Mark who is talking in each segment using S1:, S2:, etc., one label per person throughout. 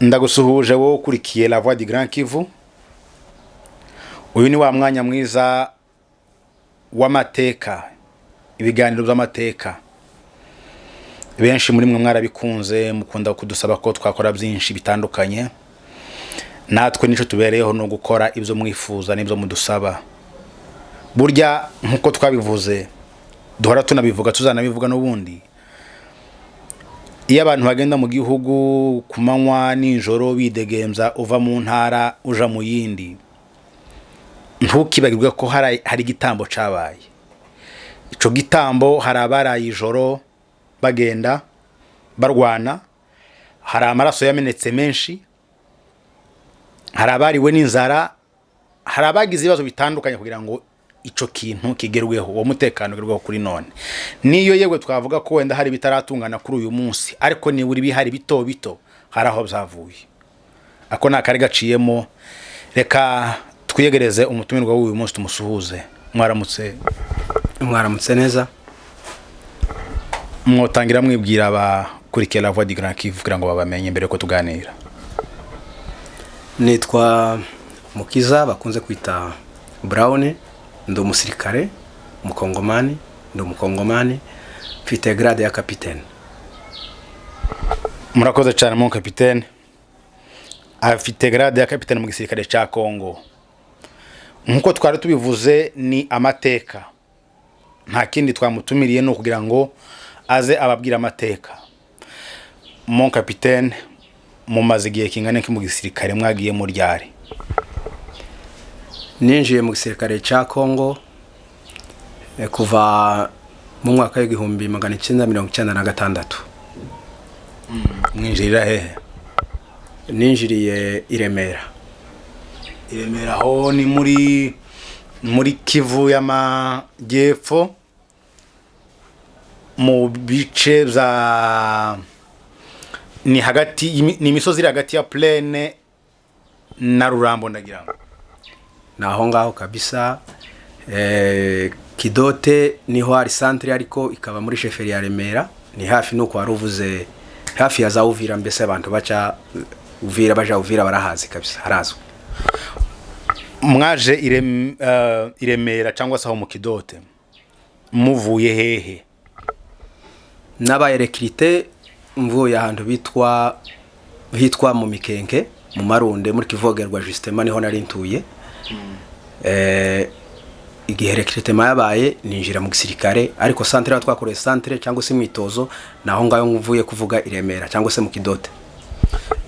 S1: Ndagusuhuje wo Kurikiye la voix du Grand Kivu. Uyu ni wa mwanya mwiza w'amateka, ibiganiro by'amateka. Benshi muri mwe mwarabikunze mukunda kudusaba ko twakora byinshi bitandukanye. Natwe nico tubereyeho no gukora ibyo mwifuza n'ibyo mudusaba. Burya nkuko twabivuze duhora tunabivuga tuzanabivuga n'ubundi. Iyo abantu bagenda mu gihugu kumanywa n'ijoro bidegemza uva mu ntara uja mu yindi, ntukibagirwe ko hari igitambo cabaye. Ico gitambo hari abaraye ijoro bagenda barwana, hari amaraso yamenetse menshi, hari abariwe n'inzara, hari abagize ibibazo bitandukanye kugira ngo ico kintu kigerweho, uwo mutekano ugerweho kuri none. Niyo yewe twavuga ko wenda hari bitaratungana kuri uyu munsi, ariko ni buri bihari bito bito hari aho byavuye. Ako nakari gaciyemo, reka twiyegereze umutumirwa w'uyu munsi tumusuhuze.
S2: Mwaramutse neza.
S1: Mwotangira mwibwira Abakurikiye la voix du Grand Kivu kugira ngo babamenye mbere ko tuganira.
S2: Nitwa Mukiza bakunze kwita Brown, ndi umusirikare umukongomani, mfite grade ya capitaine.
S1: Murakoze cyane mon capitaine. Afite grade ya capitaine mu gisirikare cya Congo. Nkuko twari tubivuze ni amateka. Nta kindi twamutumiriye no kugira ngo aze ababwira amateka. Mon capitaine, Mumazi giye kingane ki mu gisirikare mwagiye mu ryari?
S2: Ninjiye mu gisirikare cya Congo kuva mu mwaka w'igihumbi 1996.
S1: Mwinjirira hehe?
S2: Ninjiriye i Remera.
S1: Remera ho ni muri Kivu y'amajyepfo, mu bice za ni hagati ni imisozi iri hagati ya Plaine na Rurambo ndagira ngo.
S2: Naho ngaho kabisa. Kidote niho hari centre ariko ikaba muri chefferie ya Remera, ni hafi nuko waruvuze hafi ya za Uvira, mbese abantu baca Uvira baja Uvira barahazi kabisa, harazwe.
S1: Mwaje Iremera cyangwa se aho mu Kidote muvuye hehe?
S2: Nabaye recruté mvuye ahantu hitwa mu Mikenke mu Marunde muri Tuvogerwa justement niho nari ntuye. Igihe recrutement yabaye ninjira mu gisirikare, ariko centre twakoreye centre cyangwa se mwitozo naho ngayo mvuye kuvuga Iremera cyangwa se mu Kidote.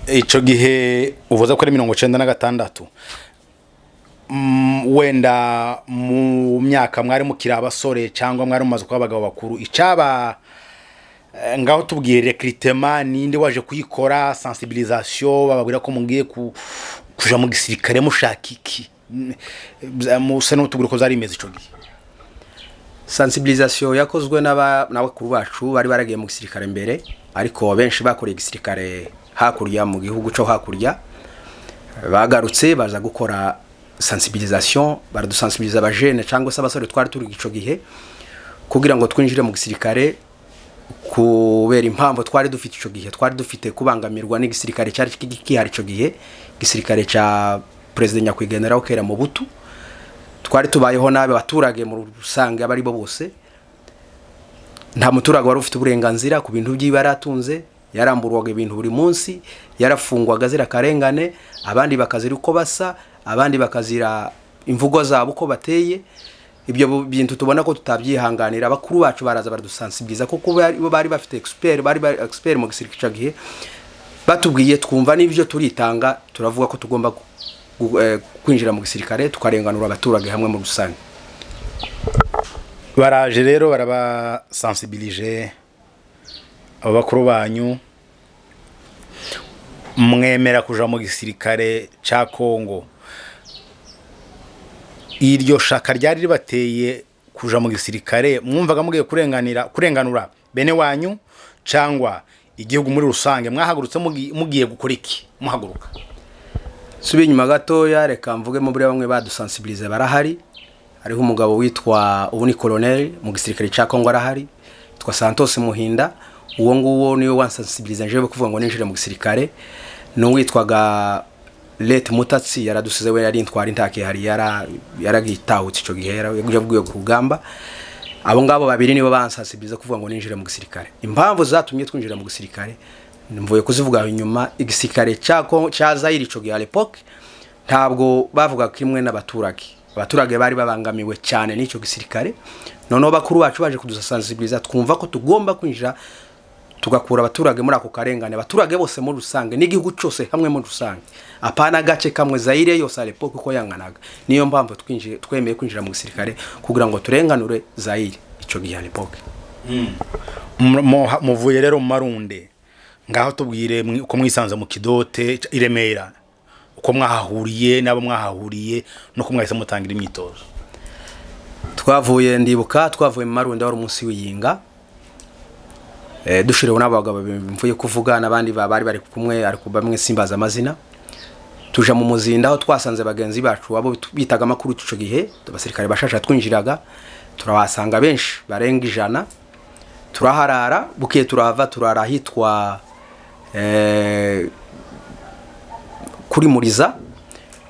S1: Ico gihe uvuza ko ari 1996. Wenda mu myaka mwari mukira abasore cyangwa mwari mumaze kuba abagabo bakuru, icaba ngaho tubwiye recrutement ninde waje kuyikora, sensibilisation bababwira ko mungiye kuja mu gisirikare mushaka iki? Musa no tugura ko zari imeze ico gihe.
S2: Sensibilisation yakozwe n'abakuru bacu bari baragiye mu gisirikare mbere, ariko benshi bakoreye gisirikare hakurya mu gihugu cyo hakurya. Bagarutse baza gukora sensibilisation, baradusensibiliza abajene cyangwa se abasore twari turi ico gihe kugira ngo twinjire mu gisirikare, kubera impamvu twari dufite ico gihe. Twari dufite kubangamirwa n'igisirikare cyari kihari ico gihe, gisirikare ca President nyakwigendera okera mu Butu. Twari tubayeho nabe abaturage mu rusange abari bo bose. Nta muturage wari ufite uburenganzira ku bintu by'ibaratunze, yaramburwaga ibintu buri munsi, yarafungwaga zira karengane, abandi bakazira uko basa, abandi bakazira imvugo zabo uko bateye. Ibyo bintu tubona ko tutabyihanganira. Abakuru bacu baraza baradusensibiliza kuko bari bafite expert mu gisirikare gihe, batubwiye twumva n'ibyo turitanga, turavuga ko tugomba kwinjira mu gisirikare tukarenganura abaturage hamwe mu rusange.
S1: Baraje rero barabasensibilije abakuru banyu, mwemera kuja mu gisirikare cya Congo. Iryo shaka ryari ribateye kuja mu gisirikare, mwumvaga mugiye kurenganura bene wanyu cyangwa igihugu muri rusange? Mwahagurutse mugiye gukora iki muhaguruka?
S2: Subi nyuma gato ya reka mvuge mu buri bamwe badusensibilize barahari. Hariho umugabo witwa ubu ni colonel mu gisirikare cya Congo arahari, twa Santos Muhinda. Uwo nguwo niwe wansensibiliza nje kuvuga ngo ninjire mu gisirikare. n'uwitwaga Let Mutatsi yaradusize we yari intwari ntake hari yaragitahutse ico gihe yavuye ku rugamba. Abo ngabo babiri nibo bansasibiza kuvuga ngo ninjire mu gisirikare. Impamvu zatumye twinjira mu gisirikare mvuye kuzivuga inyuma. Igisirikare cya Zaire ico gihe à l'époque ntabwo bavuga kimwe n'abaturage bari babangamiwe cyane n'ico gisirikare. Noneho bakuru bacu baje kudusansibiliza twumva ko tugomba kwinjira tugakura abaturage muri ako karengane, abaturage bose muri rusange n'igihugu cyose hamwe muri rusange, apana gace kamwe Zaire yose à l'époque uko yanganaga. Niyo mpamvu twemeye kwinjira mu gisirikare kugira ngo turenganure Zaire ico gihe à l'époque.
S1: Muvuye rero mu Marunde, ngaho tubwire uko mwisanze mu Kidote iremera, uko mwahahuriye n'abo mwahahuriye no kumwahise mutangira imyitozo.
S2: Twavuye mu Marunde wari umunsi w'iyinga, dushireho n'abagabo mvuye kuvuga n'abandi bari kumwe ariko bamwe simbaza amazina. Tuja mu Muzinda aho twasanze bagenzi bacu abo bitaga amakuru ico gihe, abasirikare bashasha twinjiraga, turabasanga benshi barenga 100. Turaharara bukiye turara hitwa kuri Muriza.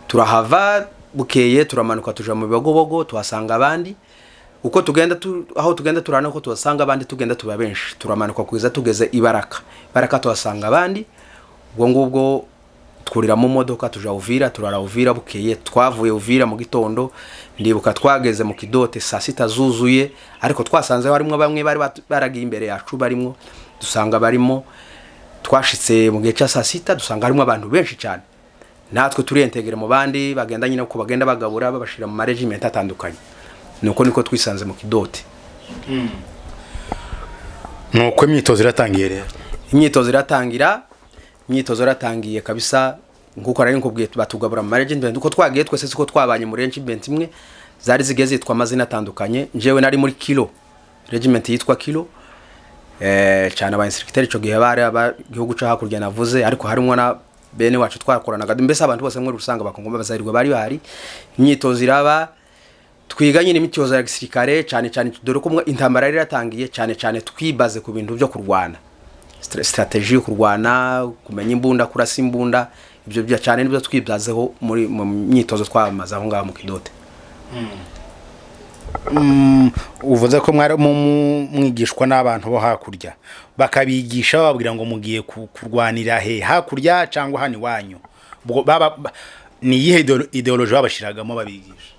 S2: Turahava bukeye turamanuka tuja mu Bigobogo tuhasanga abandi. Uko aho tugenda turana ko tuhasanga abandi tugenda tuba benshi. Turamanuka kugeza tugeze Ibaraka tuhasanga abandi. Ubwo ngubwo twurira mu modoka tuja Uvira, turara Uvira bukeye twavuye Uvira mu gitondo. Ndibuka twageze mu Kidote saa 6 zuzuye, ariko twasanze harimo bamwe bari baragiye imbere yacu barimo, dusanga barimo. Twashitse mu gihe cya saa 6 dusanga harimo abantu benshi cyane. Natwe turiyentegera mu bandi bagenda nyine uko bagenda bagabura babashira mu regiment atandukanye. Nuko niko twisanze mu Kidote.
S1: Nuko imyitozo iratangiye rero.
S2: Imyitozo iratangiye kabisa, nguko ari nkubwiye batugabura mu regiment uko twagiye twese siko twabanye mu regiment imwe, zari zigeze Twamaze atandukanye. Njewe nari muri Kilo, regiment yitwa Kilo. Cyane aba instructeur ico gihe bari igihugu cyo hakurya navuze, ariko harimo na bene wacu twakoranaga mbese abantu bose muri rusanga bakongoma bazarirwa bari bahari. Imyitozo iraba twiga nyine imyitozo ya gisirikare cyane dore ko intambara yari yatangiye cyane twibaze ku bintu byo kurwana, strategy yo kurwana, kumenya imbunda, kurasa imbunda, ibyo bya cyane nibyo twibyazeho muri myitozo twamaze aho ngaho mu Kidote.
S1: Uvuze ko mwari mwigishwa n'abantu bo hakurya, bakabigisha bababwira ngo mugiye kurwanira he, hakurya cyangwa hani wanyu? Ni yihe ideology babashiragamo babigisha?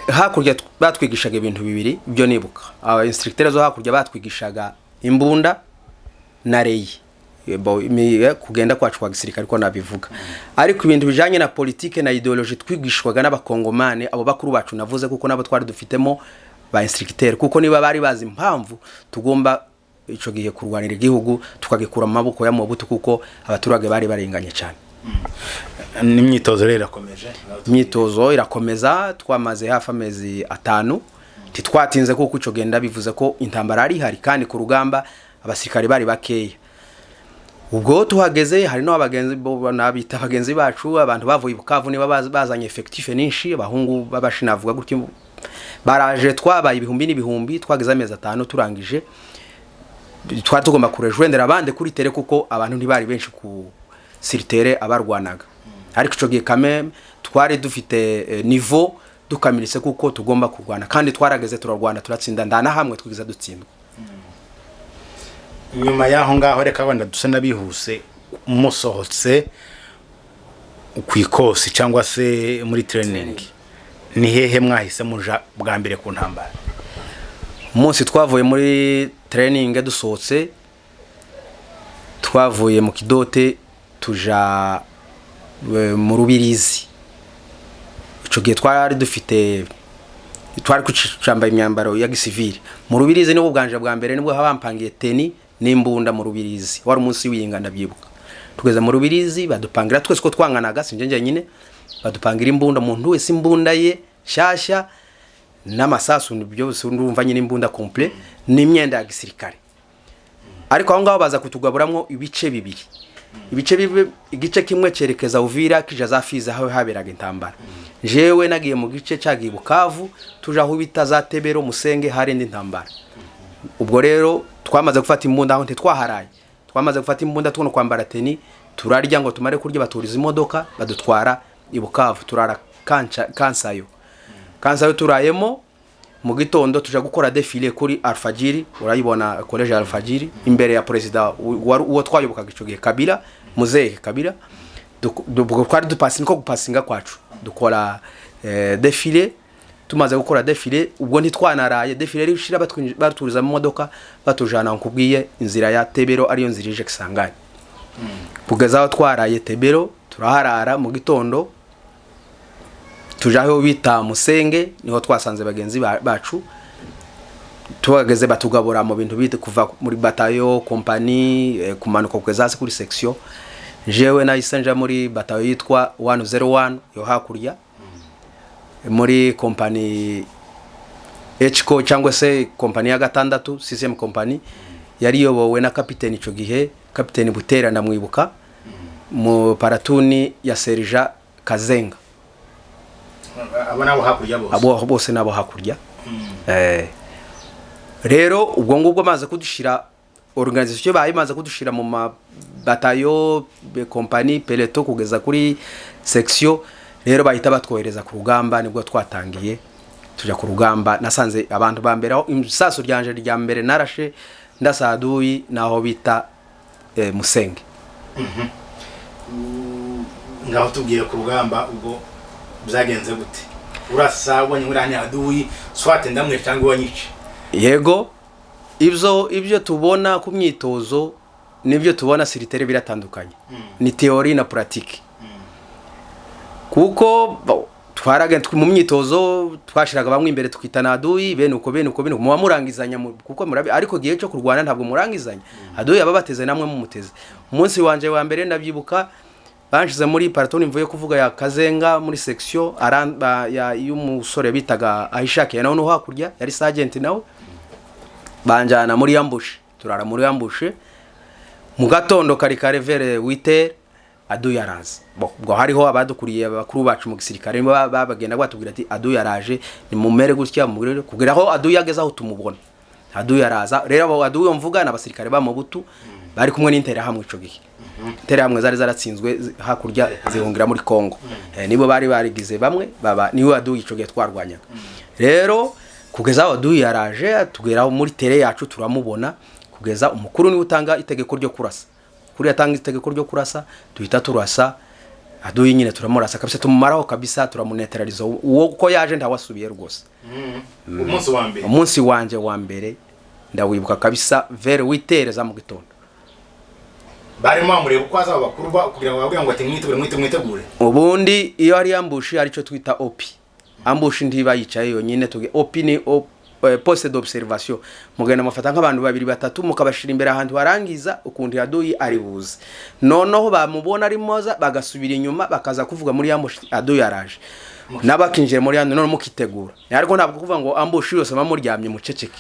S2: Hakurya batwigishaga ibintu bibiri ibyo nibuka. Aba instructeurs zo hakurya batwigishaga imbunda na reyi, kugenda kwacu kwa gisirikare ko nabivuga. Ariko ibintu bijanye na politique na ideology twigishwaga n'abakongomane, abo bakuru bacu navuze kuko nabo twari dufitemo ba instructeurs, kuko niba bari bazi impamvu tugomba ico gihe kurwanira igihugu tukagikura mu maboko ya Mobutu, kuko abaturage bari barenganye cyane.
S1: N'imyitozo rero irakomeje.
S2: Imyitozo irakomeza, twamaze hafi amezi 5 titwatinze kuko ico genda bivuze ko intambara ari hari kandi ku rugamba abasirikare bari bakeya. Ubwo tuhageze hari no abagenzi nabita abagenzi bacu, abantu bavuye Bukavu niba bazanye effectif ninshi, abahungu babashinavuga gutyo baraje twabaye ibihumbi n'ibihumbi. Twageze amezi 5 turangije, twari tugomba kurejoindera abandi kuri tere kuko abantu ntibari benshi ku siritere abarwanaga. Ariko ico gihe kame twari dufite niveau dukamirise kuko tugomba kurwana, kandi twarageze turarwana turatsinda ndana hamwe twigiza dutsindwa.
S1: Nyuma yaho ngaho reka wenda dusa nabihuse, musohotse kwikosi cyangwa se muri training, ni hehe mwahise muja bwa mbere ku ntambara?
S2: Umunsi twavuye muri training dusohotse, twavuye mu Kidote tuja mu Rubirizi. Ico gihe twari dufite kucamba imyambaro ya gisivili. Mu Rubirizi nibo bwanje bwa mbere nibwo habampangiye teni n'imbunda mu Rubirizi, wari umunsi w'iyinga ndabyibuka. Tugeze mu Rubirizi badupangira twese ko twanganaga, sinje nyine badupangira imbunda, umuntu wese imbunda ye shasha n'amasasu n'ibyo ndumva nyine imbunda complete n'imyenda ya gisirikare. Ariko aho ngaho baza kutugaburamwo ibice bibiri. Igice kimwe cyerekeza Uvira kija za Fiza aho haberaga intambara. Jewe nagiye mu gice cyagiye Bukavu tuja aho bita za Tebero Musenge hari indi ntambara. Ubwo rero twamaze gufata imbunda aho ntitwaharaye, twamaze gufata imbunda tuno kwambara teni turarya ngo tumare kurya baturiza imodoka badutwara ibukavu turara kansayo turayemo mu gitondo tuja gukora défilé kuri Alfajiri urayibona college Alfajiri imbere ya president uwo twayobokaga ico gihe Kabila muzehe Kabila twari dupasinga ko gupasinga kwacu dukora défilé tumaze gukora défilé ubwo ntitwanaraye défilé rishira baturiza mu modoka batujana nkubwiye inzira ya Tebero ariyo nzira ije Kisangani kugezaho twaraye Tebero turaharara mu gitondo tujaho bita Musenge niho twasanze bagenzi bacu tubageze batugabura mu bintu bite kuva muri batayo compagnie kumanuka kugeza hasi kuri section jewe nayisanja muri batayo yitwa 101 yo hakurya muri compagnie HCO cyangwa se compagnie ya gatandatu CCM compagnie yari yobowe na kapiteni ico gihe kapiteni Butera ndamwibuka mu paratuni ya Serija Kazenga abo bose nabo hakurya rero ubwo ngubwo maze kudushira organisation bayimaze kudushira mu batayo be compagnie peleto kugeza kuri section rero bahita batwohereza ku rugamba nibwo twatangiye tuja ku rugamba nasanze abantu bambere aho imsaso ryanje rya mbere narashe ndasa Adui naho bita Musenge
S1: ngaho tugiye ku rugamba ubwo byagenze gute urasabonye uranya Adui swate ndamwe cyangwa wanyice
S2: yego ibyo tubona ku myitozo nibyo tubona siritere biratandukanye ni theory na pratique kuko twaragenda mu myitozo twashiraga bamwe imbere tukitana Adui bene uko muba murangizanya kuko murabi ariko gihe cyo kurwana ntabwo murangizanya Adui yababateze namwe mu muteze umunsi wanje wa mbere ndabyibuka banshize muri paratoni mvuye kuvuga ya Kazenga muri section aramba ya y'umusore bitaga Ahishake naho no hakurya yari sergeant nawe banjana muri ambush turara muri ambush mu gatondo kare vere 8h Adui yaraza ubwo hariho abadukuriye abakuru bacu mu gisirikare babagenda batubwira ati Adui yaraje ni mumere gutya mugire kugira aho Adui yageza aho tumubona Adui yaraza rero Adui mvuga n'abasirikare ba Mobutu bari kumwe n'intera hamwe ico gihe intera hamwe zari zaratsinzwe hakurya zihungira muri Congo nibo bari barigize bamwe baba niwe Adui ico gihe twarwanyaga rero kugeza aho Adui yaraje tugeraho muri tere yacu turamubona kugeza umukuru ni utanga itegeko ryo kurasa kuri yatanga itegeko ryo kurasa duhita turasa Adui nyine turamurasa kabisa tumumaraho kabisa turamunetraliza uwo ko yaje ndawasubiye rwose umunsi wanje wa mbere ndawibuka kabisa very witereza mu gitondo
S1: barimo amureba kwaza abakuru kugira ngo babwire ngo ati mwitegure
S2: ubundi iyo ari ambushi arico twita OP ambushi ndiba yicaye yonyine tuge OP ni poste d'observation mugenda mafata nk'abantu babiri batatu mukabashira imbere ahantu warangiza ukundi Adui ari buze noneho bamubona ari moza bagasubira inyuma bakaza kuvuga muri ambushi Adui yaraje nabakinje muri hano none mukitegura ariko ntabwo kuvuga ngo ambushi yose bamuryamye muceceke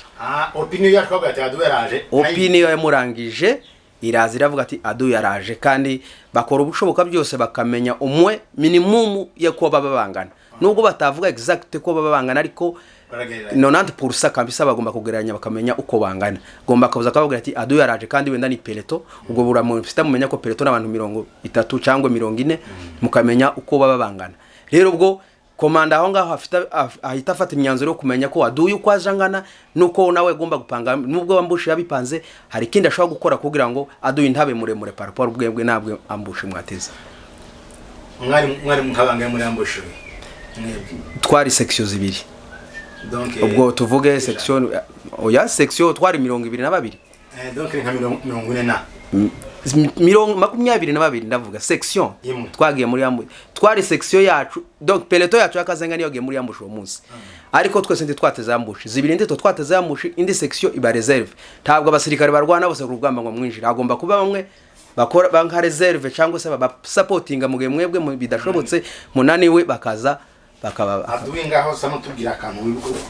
S1: opinion yacu ati Adui yaraje
S2: opinion yamurangije iraza iravuga ati Adui yaraje kandi bakora ubushoboka byose bakamenya umwe minimum yo kuba babangana nubwo batavuga exact ko babangana ariko 90% kabisa bagomba kugeranya bakamenya uko bangana gomba kabuza kavuga ati Adui yaraje kandi wenda ni peleto ubwo buramufite mumenya ko peleto n'abantu 30 cyangwa 40 mukamenya uko baba bangana rero ubwo komanda aho ngaho ahita afata imyanzuro yo kumenya ko Adui uko ajangana nuko nawe gomba gupanga nubwo ambushi yabipanze hari kindi ashobora gukora kugira ngo Adui ntabe muremure par rapport ubwebwe nabwe ambushi mwateza
S1: mwari mukabanga muri ambushi
S2: twari section zibiri ubwo tuvuge section oya section twari 22
S1: donc nka 40
S2: 22 ndavuga section twagiye muri ambushi twari section yacu donc peleto yacu yakazenga niyo giye muri ambushi uwo munsi ariko twese ndi twateze ambushi zibiri ndito twateze ambushi indi section iba reserve ntabwo abasirikare barwana bose urugamba ngo mwinjira agomba kuba bamwe bakora banka reserve cyangwa se baba supportinga mu mwebwe bidashobotse munani we bakaza bakaba
S1: Adui ngaho samo tugira akantu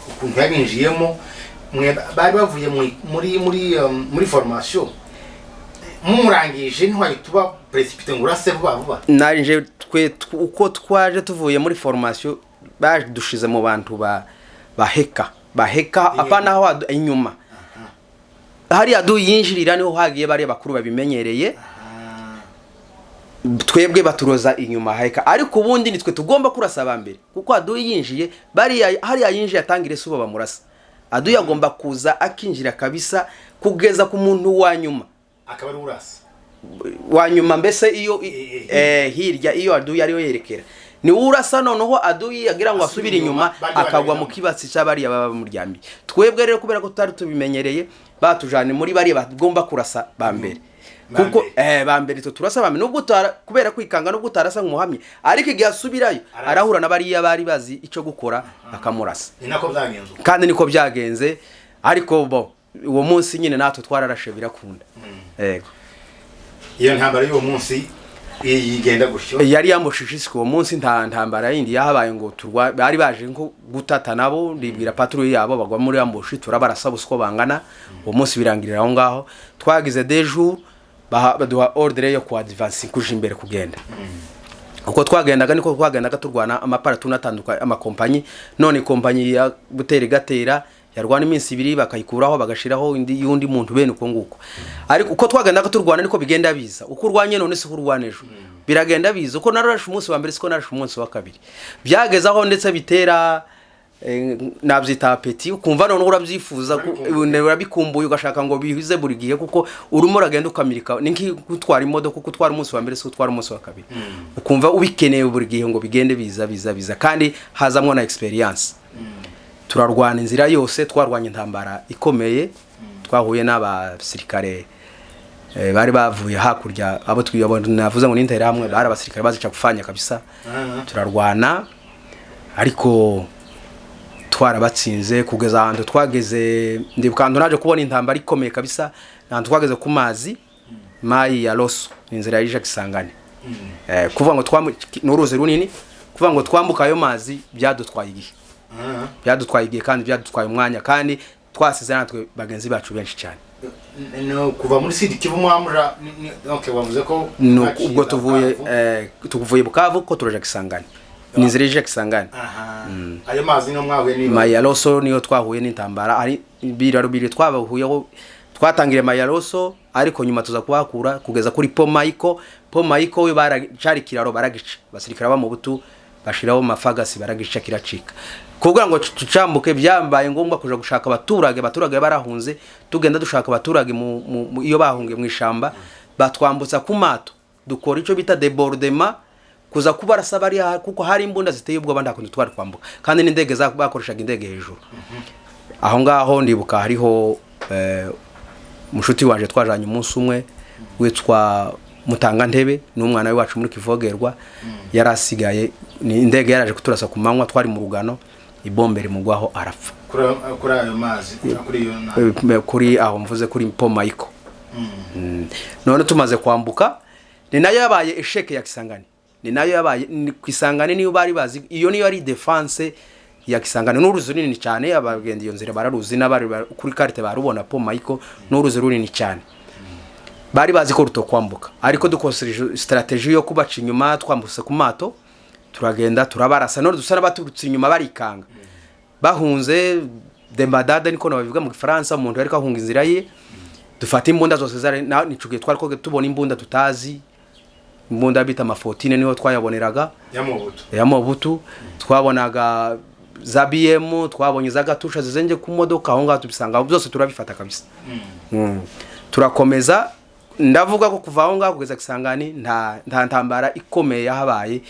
S1: ukuntu yabinjiyemo mwe bari bavuye muri formation mumurangije ntwari tuba précipité ngurase vuba
S2: narinje uko twaje tuvuye muri formation badushize mu bantu baheka apana aho inyuma hari Adui yinjirira niho hagiye bari bakuru babimenyereye twebwe baturoza inyuma heka ariko ubundi nitwe tugomba kurasa abambere kuko Adui yinjiye bari hari yinjiye atangire suba bamurasa Adui agomba kuza akinjira kabisa kugeza ku muntu wa nyuma
S1: akaba ari urasa
S2: wa nyuma mbese iyo hirya iyo Adui ariyo yerekera ni urasa noneho Adui agira ngo asubire inyuma akagwa mu kibatsi cy'abari baba muryambi twebwe rero kubera ko tutari tubimenyereye batujane muri bari bagomba kurasa bambere kuko bambere turasa bambere nubwo kubera kwikanga nubwo utarasa nk'umuhamye ariko igihe asubirayo arahura n'abari bari bazi ico gukora akamurasa
S1: ni nako byagenze
S2: kandi niko byagenze ariko bo uwo munsi nyine natwe twararashe birakunda yego
S1: iyo ntambara y'uwo munsi yigenda gutyo
S2: yari yamushishishwe uwo munsi ntambara yindi yahabaye ngo bari baje nko gutata nabo ndibwira patrouille yabo bagwa muri ambushi turabarasa busko bangana uwo munsi birangirira aho ngaho twagize des jours baduha ordre yo ku advance kuje imbere kugenda uko twagendaga niko twagendaga turwana amapara tunatanduka amakompanyi none kompanyi ya Butere Gatera yarwana iminsi 2 bakayikuraho bagashiraho yundi muntu bene uko nguko ariko uko twagendaga turwana niko bigenda biza uko urwanye none se urwanejo biragenda biza uko narashe umunsi wa mbere siko narashe umunsi wa kabiri byagezaho ndetse bitera nabyita apeti ukumva none urabyifuza urabikumbuye ugashaka ngo bihize buri gihe kuko urimo uragenda ukamirika ninki gutwara imodoka kuko utwara umunsi wa mbere se utwara umunsi wa kabiri ukumva ubikeneye buri gihe ngo bigende biza kandi hazamwe na experience turarwana inzira yose twarwanye intambara ikomeye twahuye n'abasirikare bari bavuye hakurya abo navuze ngo n'intera hamwe bari abasirikare bazica kufanya kabisa turarwana ariko twarabatsinze kugeza ahantu twageze ndibukando naje kubona intambara ikomeye kabisa nantu twageze ku mazi mayi ya Loso inzira yije Kisangani kuvuga ngo n'uruzi runini kuvuga ngo twambuka ayo mazi byadutwaye igihe byadutwaye igihe kandi byadutwaye umwanya kandi twasize natwe bagenzi bacu benshi cyane
S1: no kuva muri Sud Kivu mwamura okay wavuze ko
S2: ubwo tuvuye Bukavu ko turaje Kisangani ninzira yije Kisangani
S1: ayo mazi no mwahuye ni
S2: Mayaloso niyo twahuye n'intambara ari birarubiri twabahuyeho twatangire Mayaloso ariko nyuma tuza kuhakura kugeza kuri Pomaiko we baracari kiraro baragica basirikira ba mu butu bashiraho mafagasi baragica kiracika kugira ngo tucambuke byambaye ngombwa kuja gushaka abaturage barahunze tugenda dushaka abaturage mu iyo bahunge mu ishamba batwambutsa ku mato dukora ico bita débordement kuza kubarasa bari kuko hari imbunda ziteye ubwo bandakunze twari kwambuka kandi n'indege bakoreshaga indege hejuru aho ngaho ndibuka hariho mushuti waje twajanye umunsi umwe witwa Mutanga Ntebe n'umwana we wacu muri Kivogerwa yarasigaye ni indege yaraje kuturasa ku manywa twari mu rugano ibombere mugwaho arapfa
S1: kuri ayo mazi
S2: kuri aho mvuze kuri Pomaiko none tumaze kwambuka ni nayo yabaye esheke ya Kisangani ni nayo yabaye Kisangani niyo bari bazi iyo niyo ari defense ya Kisangani n'uruzi runini cyane abagenda iyo nzira bararuzi n'abari kuri carte barubona Pomaiko n'uruzi runini cyane bari bazi ko rutokwambuka ariko dukoresheje strategy yo kubaca inyuma twambutse ku mato turagenda turabarasa none dusana baturutse inyuma barikanga bahunze dembadada niko nabavuga mu Faransa umuntu ariko ahunga inzira ye dufata imbunda zose zari nicugiye twari ko tubona imbunda tutazi imbunda bita amafotine niho twayaboneraga ya Mobutu twabonaga za BM twabonye za gatusha zizenje ku modoka aho ngaho tubisanga byose turabifata kabisa turakomeza ndavuga ko kuva aho ngaho kugeza Kisangani nta ntambara ikomeye yahabaye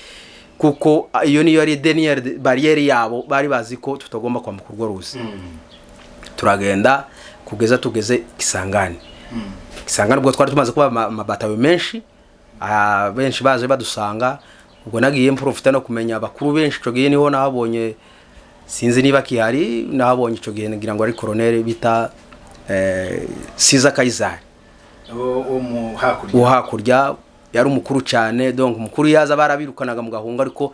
S2: kuko iyo niyo ari dernière barrière yabo bari bazi ko tutagomba kwambuka urwo ruzi turagenda kugeza tugeze Kisangani Kisangani ubwo twari tumaze kuba amabatayo menshi benshi baje badusanga ubwo nagiye Ufite no kumenya abakuru benshi ico gihe niho nahabonye sinzi niba kihari nahabonye ico gihe ngira ngo ari colonel bita Siza Kaizari hakurya yari umukuru cyane donc umukuru yaza barabirukanaga mu gahunga ariko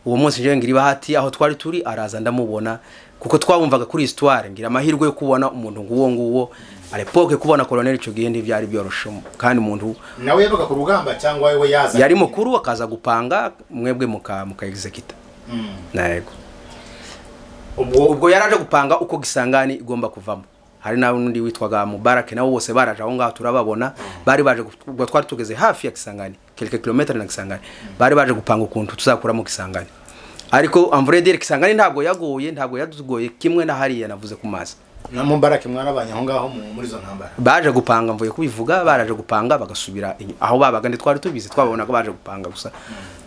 S2: uwo munsi nje ngira bahati aho twari turi araza ndamubona kuko twabumvaga kuri histoire ngira amahirwe yo kubona umuntu nguwo à l'époque kubona colonel ico gihe ntibyari byoroshe kandi umuntu
S1: nawe yabaga ku rugamba cyangwa we yaza
S2: yari mukuru akaza gupanga mwebwe muka execute yego ubwo yaraje gupanga uko Kisangani igomba kuvamo hari n'undi witwaga Mubarak nabo bose baraje aho ngaho turababona bari baje ubwo twari tugeze hafi ya Kisangani quelques kilomètres na Kisangani bari baje gupanga ukuntu tuzakura mu Kisangani ariko amvrede Kisangani ntabwo yadugoye kimwe na hariya navuze ku mazi
S1: na Mubarak mwarabanye aho ngaho muri zo ntambara
S2: baje gupanga mvuye kubivuga baraje gupanga bagasubira aho babaga ndi twari tubizi twabonaga baje gupanga gusa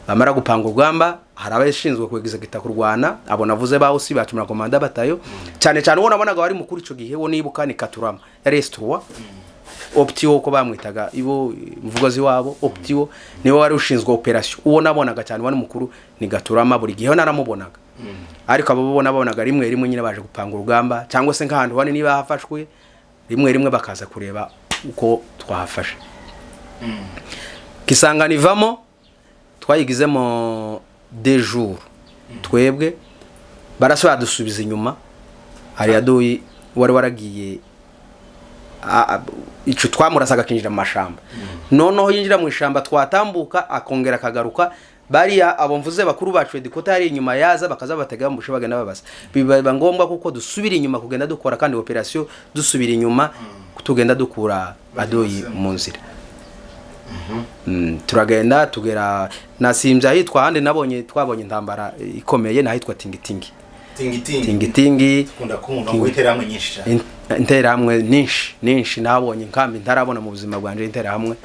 S2: bamara gupanga urugamba hari abashinzwe kwegeza gita kurwana abo navuze baho si batumira komanda batayo cyane cyane ubona bonaga bari mukuru ico gihe wo nibuka ni Katurama yari S3 Optio ko bamwitaga ibo mvugozi wabo Optio niwe wari ushinzwe operation uwo nabonaga cyane wari mukuru ni Gaturama buri gihe naramubonaga ariko abo bonaga rimwe nyine baje gupanga urugamba cyangwa se nk'ahantu bane niba hafashwe rimwe bakaza kureba uko twahafashe Kisangani vamo twayigizemo des jours twebwe barasaba dusubiza inyuma hari Adui wari waragiye ico twamurasaga kinjira mu mashamba noneho yinjira mu ishamba twatambuka akongera akagaruka bariya abo mvuze bakuru bacu dikota hari inyuma yaza bakaza batega mu bushobaga n'ababasa biba ngombwa kuko dusubira inyuma kugenda dukora kandi operation dusubira inyuma tugenda dukura Adui mu nzira turagenda tugera nasimbye ahitwa hande twabonye intambara ikomeye nahitwa tingitingi
S1: kunda kumva ngo iteramwe nyinshi cyane
S2: interamwe ninshi nabonye nkambi ntarabona mu buzima bwanje interamwe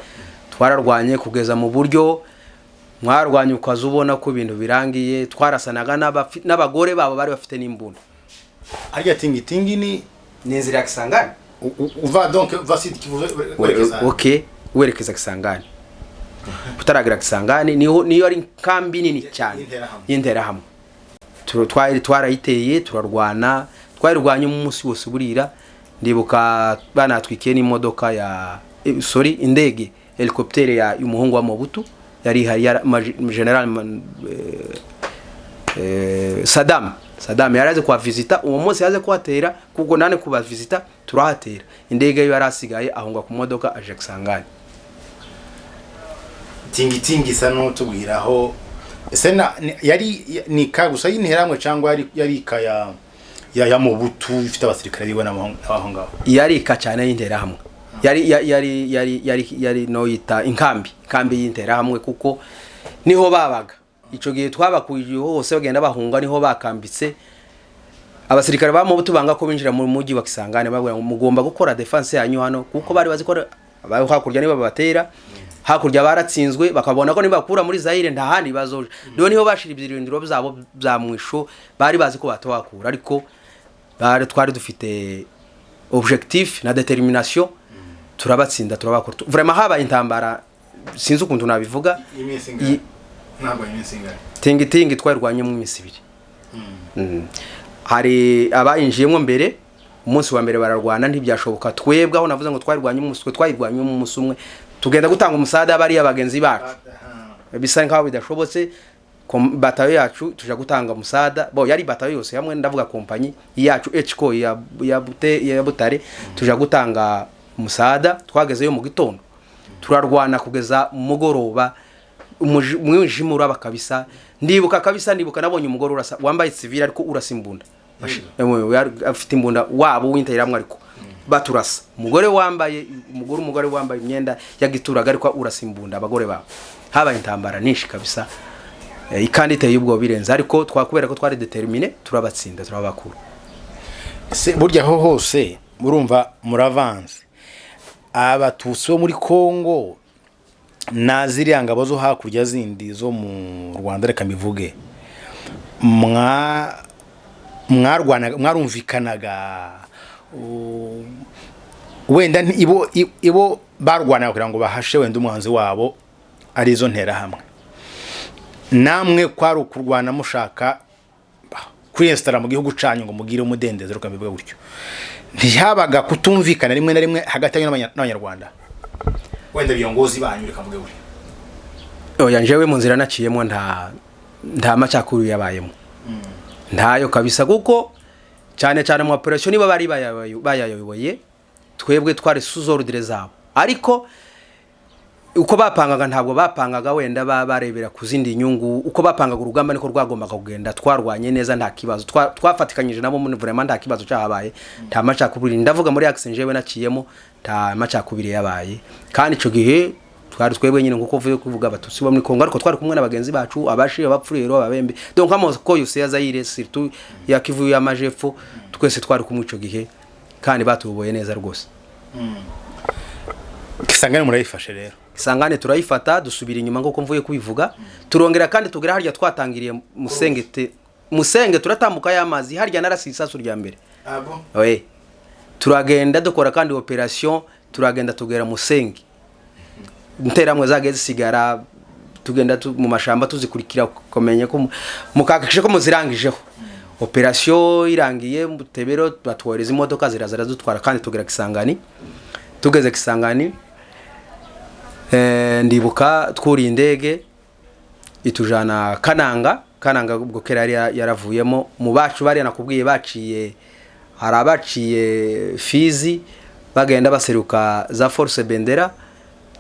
S2: twararwanye kugeza mu buryo mwarwanye ukaza ubona ko ibintu birangiye twarasanaga n'abagore babo bari bafite n'imbunda
S1: arya tingitingi ni
S2: inzira ya Kisangani
S1: uva donc vasite kivuze
S2: okay werekeza Kisangani utaragira Kisangani niyo ari kambi nini cyane y'intera hamwe twarayiteye turarwana twarirwanye mu munsi wose burira ndibuka banatwikiye n'imodoka ya indege helicopter ya umuhungu wa Mobutu yari general Saddam yaraze kwa visita uwo munsi yaze kwatera kuko nane kuba visita turahatera indege yo yarasigaye ahonga ku modoka aje Kisangani
S1: tingitingi sano tubwiraho ese yari ni kagusa y'interamwe cyangwa yari kaya ya Mobutu ifite abasirikare bibona aho ngaho
S2: yari ka cyane y'intera hamwe yari no yita inkambi y'intera hamwe kuko niho babaga ico gihe twabakuye hose bagenda bahunga niho bakambitse abasirikare ba Mobutu banga ko binjira mu mujyi wa Kisangani babwira mugomba gukora defense yanyu hano kuko bari bazikora hakurya niba babatera hakurya baratsinzwe bakabona ko nibakura muri Zaire nta handi bazoje niho bashira ibirindiro byabo bya mwisho bari bazi ko batawakura ariko twari dufite objectif na determination turabatsinda turabakora vraiment haba intambara sinzi ukuntu nabivuga
S1: ntabwo iminsinga
S2: tingitingi twarwanye mu misibiri hari abayinjiyemo mbere umunsi wa mbere bararwana ntibyashoboka twebwe aho navuze ngo twarwanye mu musumwe tugenda gutanga umusada bari abagenzi bacu bisa nkaho bidashobotse batayo yacu tuja gutanga umusada yari batayo yose hamwe ndavuga kompanyi yacu HCO ya Butare tuja gutanga umusada twagezeyo mu gitondo turarwana kugeza mugoroba umwijima uraba kabisa ndibuka nabonye umugore urasa wambaye civil ariko urasimbunda afite imbunda wabo winteramwe ariko baturasa umugore wambaye imyenda yagituraga ariko urasimbunda abagore babo haba intambara nishi kabisa ikandi iteye ubwo birenze ariko twakubera ko twari determine turabatsinda turabakura
S1: se burya ho hose murumva muravanze abatutsi bo muri Congo naziri angabo zo hakurya zindi zo mu Rwanda reka mivuge mwarumvikanaga wenda ibo barwana kugira ngo bahashe wenda umuhanzi wabo ari zo ntera hamwe namwe kwari kurwana mushaka kwinstara mu gihugu canyu ngo mugire umudendezo rukambivuga gutyo ntihabaga kutumvikana rimwe na rimwe hagati y'abanyarwanda wenda biyongozi banyu rekavuge gutyo
S2: oya njewe mu nzira naciyemo nta macakuru yabayemo ntayo kabisa kuko cyane mu operation niba bari bayayoboye twebwe twari suzordre zabo ariko uko bapangaga ntabwo bapangaga wenda barebera ku zindi nyungu. Uko bapangaga urugamba niko rwagombaga kugenda, twarwanye neza nta kibazo, twafatikanyije nabo muri vraiment nta kibazo cyahabaye, nta macakubiri. Ndavuga muri action jewe naciyemo, nta macakubiri yabaye. Kandi ico gihe twari twebwe nyine nkuko vuye kuvuga abatutsi bo muri Congo, ariko twari kumwe n'abagenzi bacu abashi abapfurero ababembe, donc amoko yose yazayire surtout ya Kivu y'amajepfo, twese twari kumwe ico gihe kandi batuboye neza rwose.
S1: Kisangane murayifashe rero.
S2: Kisangane turayifata, dusubira inyuma nko mvuye kubivuga, turongera kandi tugera harya twatangiriye Musenge turatambuka y'amazi harya narasisasu rya mbere.
S1: Abo.
S2: Oui. Turagenda dukora kandi operation, turagenda tugera Musenge. Nteramwe zageze sigara, tugenda mu mashamba tuzikurikira komenye ko mukakishe ko muzirangijeho. Operation irangiye Mutebero batworeza imodoka zirazara dutwara kandi tugera Kisangani. Tugeze Kisangani ndibuka twuri indege itujana Kananga ubwo kera yaravuyemo mu bacu bari nakubwiye baciye harabaciye Fizi bagenda baseruka za Force Bendera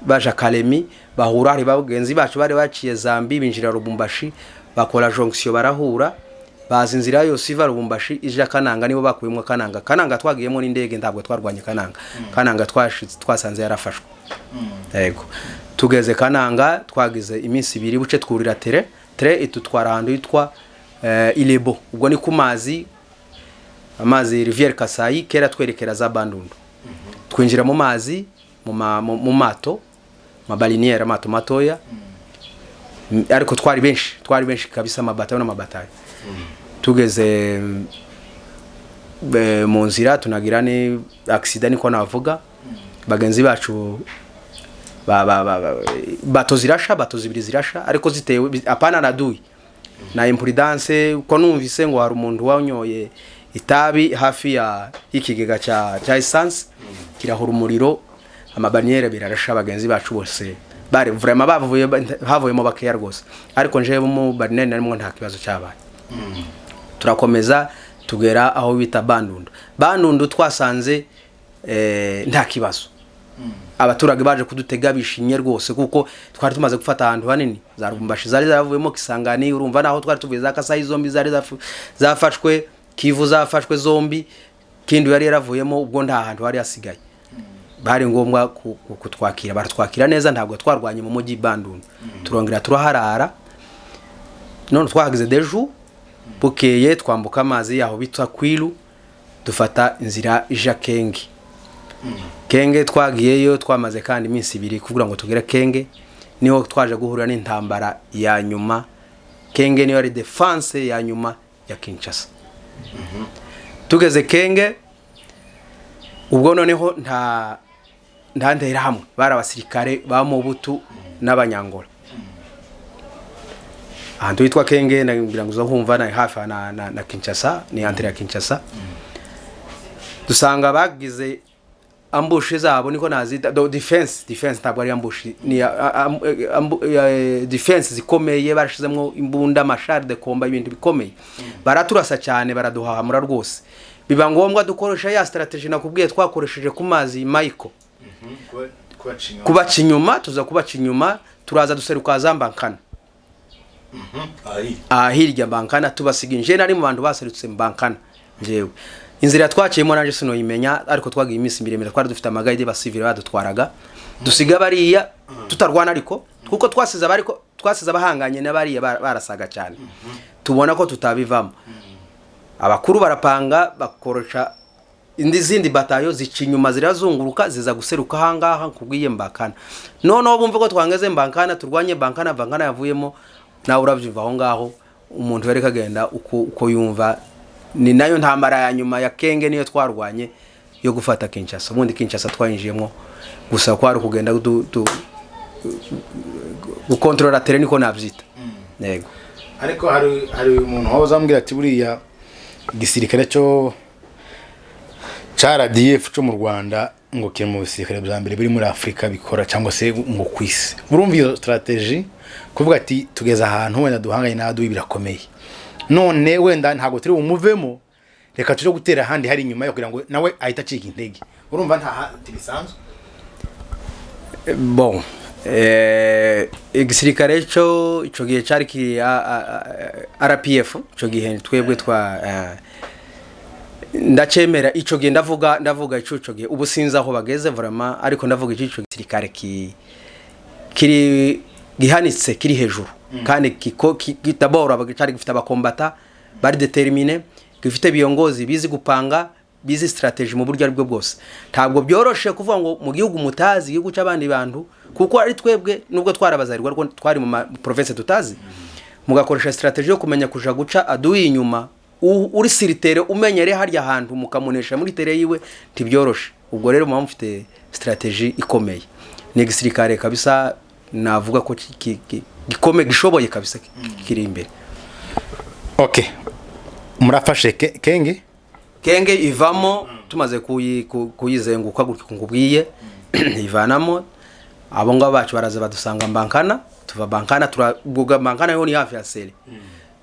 S2: baja Kalemi bahura hari bagenzi bacu bari baciye Zambi binjira Rubumbashi bakora jonction barahura bazi inzira yose iva Rubumbashi ija Kananga nibo bakuyemo Kananga twagiyemo n'indege ntabwo twarwanye Kananga twasanze yarafashwe. Yego tugeze Kananga twagize iminsi 2 buce twurira tere itutwara ahantu yitwa Ilebo, ubwo ni kumazi amazi Rivière Kasai kera twerekera za Bandundu. Twinjira mu mazi mu mato mabaliniere mato matoya, ariko twari benshi kabisa, amabatayo n'amabatayo. Tugeze mu nzira tunagira ni accident niko navuga, bagenzi bacu bato zibiri zirasha, ariko zitewe apana na Adui na imprudence, uko numvise ngo hari umuntu wanyoye itabi hafi ya ikigega cha essence kirahura umuriro, amabaniere birarasha, bagenzi bacu bose bari vraiment havuyemo bakeya rwose, ariko nje mu baniere narimo nta kibazo cyabaye. Turakomeza tugera aho bita Bandundu twasanze nta kibazo. Abaturage baje kudutega bishimye rwose kuko twari tumaze gufata ahantu hanini, za Rubumbashi zari zavuyemo Kisangani, urumva naho twari tuvuye za Kasai zombi zari zafashwe, Kivu zafashwe zombi, kindi yari yaravuyemo, ubwo nta hantu hari hasigaye. Bari ngombwa kutwakira, baratwakira neza, ntabwo twarwanye mu mujyi Bandundu. Turongera turaharara, none twahagize deju, bukeye twambuka amazi yaho bitwa Kwilu, dufata inzira ija Kenge twagiyeyo twamaze kandi iminsi 2 kugira ngo tugere Kenge, niho twaje guhura n'intambara ya nyuma. Kenge niyo ari defense ya nyuma ya Kinshasa. Tugeze Kenge ubwo noneho nta ndahera hamwe, bari abasirikare ba Mobutu n'abanyangola. Ahantu yitwa Kenge nagira ngo uzahumva na hafi na Kinshasa, ni entre ya Kinshasa. Dusanga bagize ambushi zabo niko nazita defense ntabwo ari ambushi, ni defense zikomeye, barashizemo imbunda mashar de combat, ibintu bikomeye. Baraturasa cyane, baraduhahamura rwose, biba ngombwa dukoresha ya strategy nakubwiye twakoresheje ku mazi Michael. Kubaca inyuma, tuza kubaca inyuma, turaza duseruka za Mbankana. Hirya Mbankana tubasiga nje nari mu bantu baserutse Mbankana njewe. Inzira twaciyemo nanje sino yimenya, ariko twagiye iminsi miremire, twari dufite amagayide basivire badutwaraga, dusiga bariya tutarwana, ariko kuko twasiza abahanganye n'abariya barasaga cyane, tubona ko tutabivamo. Abakuru barapanga bakorosha zindi batayo zica inyuma, zirazunguruka ziza guseruka hangaha kubwiye Mbankana. None bumva ko twangeze Mbankana, turwanye Mbankana yavuyemo, nawe urabyumva aho ngaho umuntu yari kagenda uko yumva. Ni nayo ntambara ya nyuma ya Kenge niyo twarwanye yo gufata Kinshasa. Ubundi Kinshasa twayinjiyemo gusa kwari kugenda gukontrola terrain niko nabyita. Yego.
S1: Ariko hari umuntu waho zambwira ati buriya gisirikare cyo CRDF cyo mu Rwanda ngo kiri mu bisirikare bya mbere biri muri Afrika bikora cyangwa se ngo kwisi. Urumva iyo strategy kuvuga ati tugeza ahantu wenda duhanganye na Adui birakomeye, none wenda ntago turi umuvemo, reka tuje gutera handi hari inyuma yo kugira ngo nawe ahita acika intege. Urumva nta bisanzwe.
S2: Bon, igisirikare cyo ico gihe cari ki RPF ico gihe twebwe twa ndacemera ico gihe ndavuga ico gihe ubu sinzi aho bageze vraiment ariko ndavuga ico gisirikare kiri gihanitse kiri hejuru kandi kitabora bagicari gifite abakombata bari determine gifite biyongozi bizi gupanga bizi strategy mu buryo aribwo bwose ntabwo byoroshe kuvuga ngo mu gihugu mutazi igihugu cy'abandi bantu kuko ari twebwe nubwo twarabazayirwa ariko twari mu province tutazi mugakoresha strategy yo kumenya kuja guca Adui inyuma uri siritere umenyere harya hantu mukamunesha muri tere yiwe ntibyoroshe ubwo rero mu mfite strategy ikomeye ni gisirikare kabisa navuga ko gikomeye gishoboye kabisa kiri imbere.
S1: Okay, murafashe kenge
S2: ivamo tumaze kuyizenguka gutyo ngubwiye ivanamo abo ngabo bacu baraza badusanga Bankana tuva Bankana turabuga Bankana yo ni hafi ya sele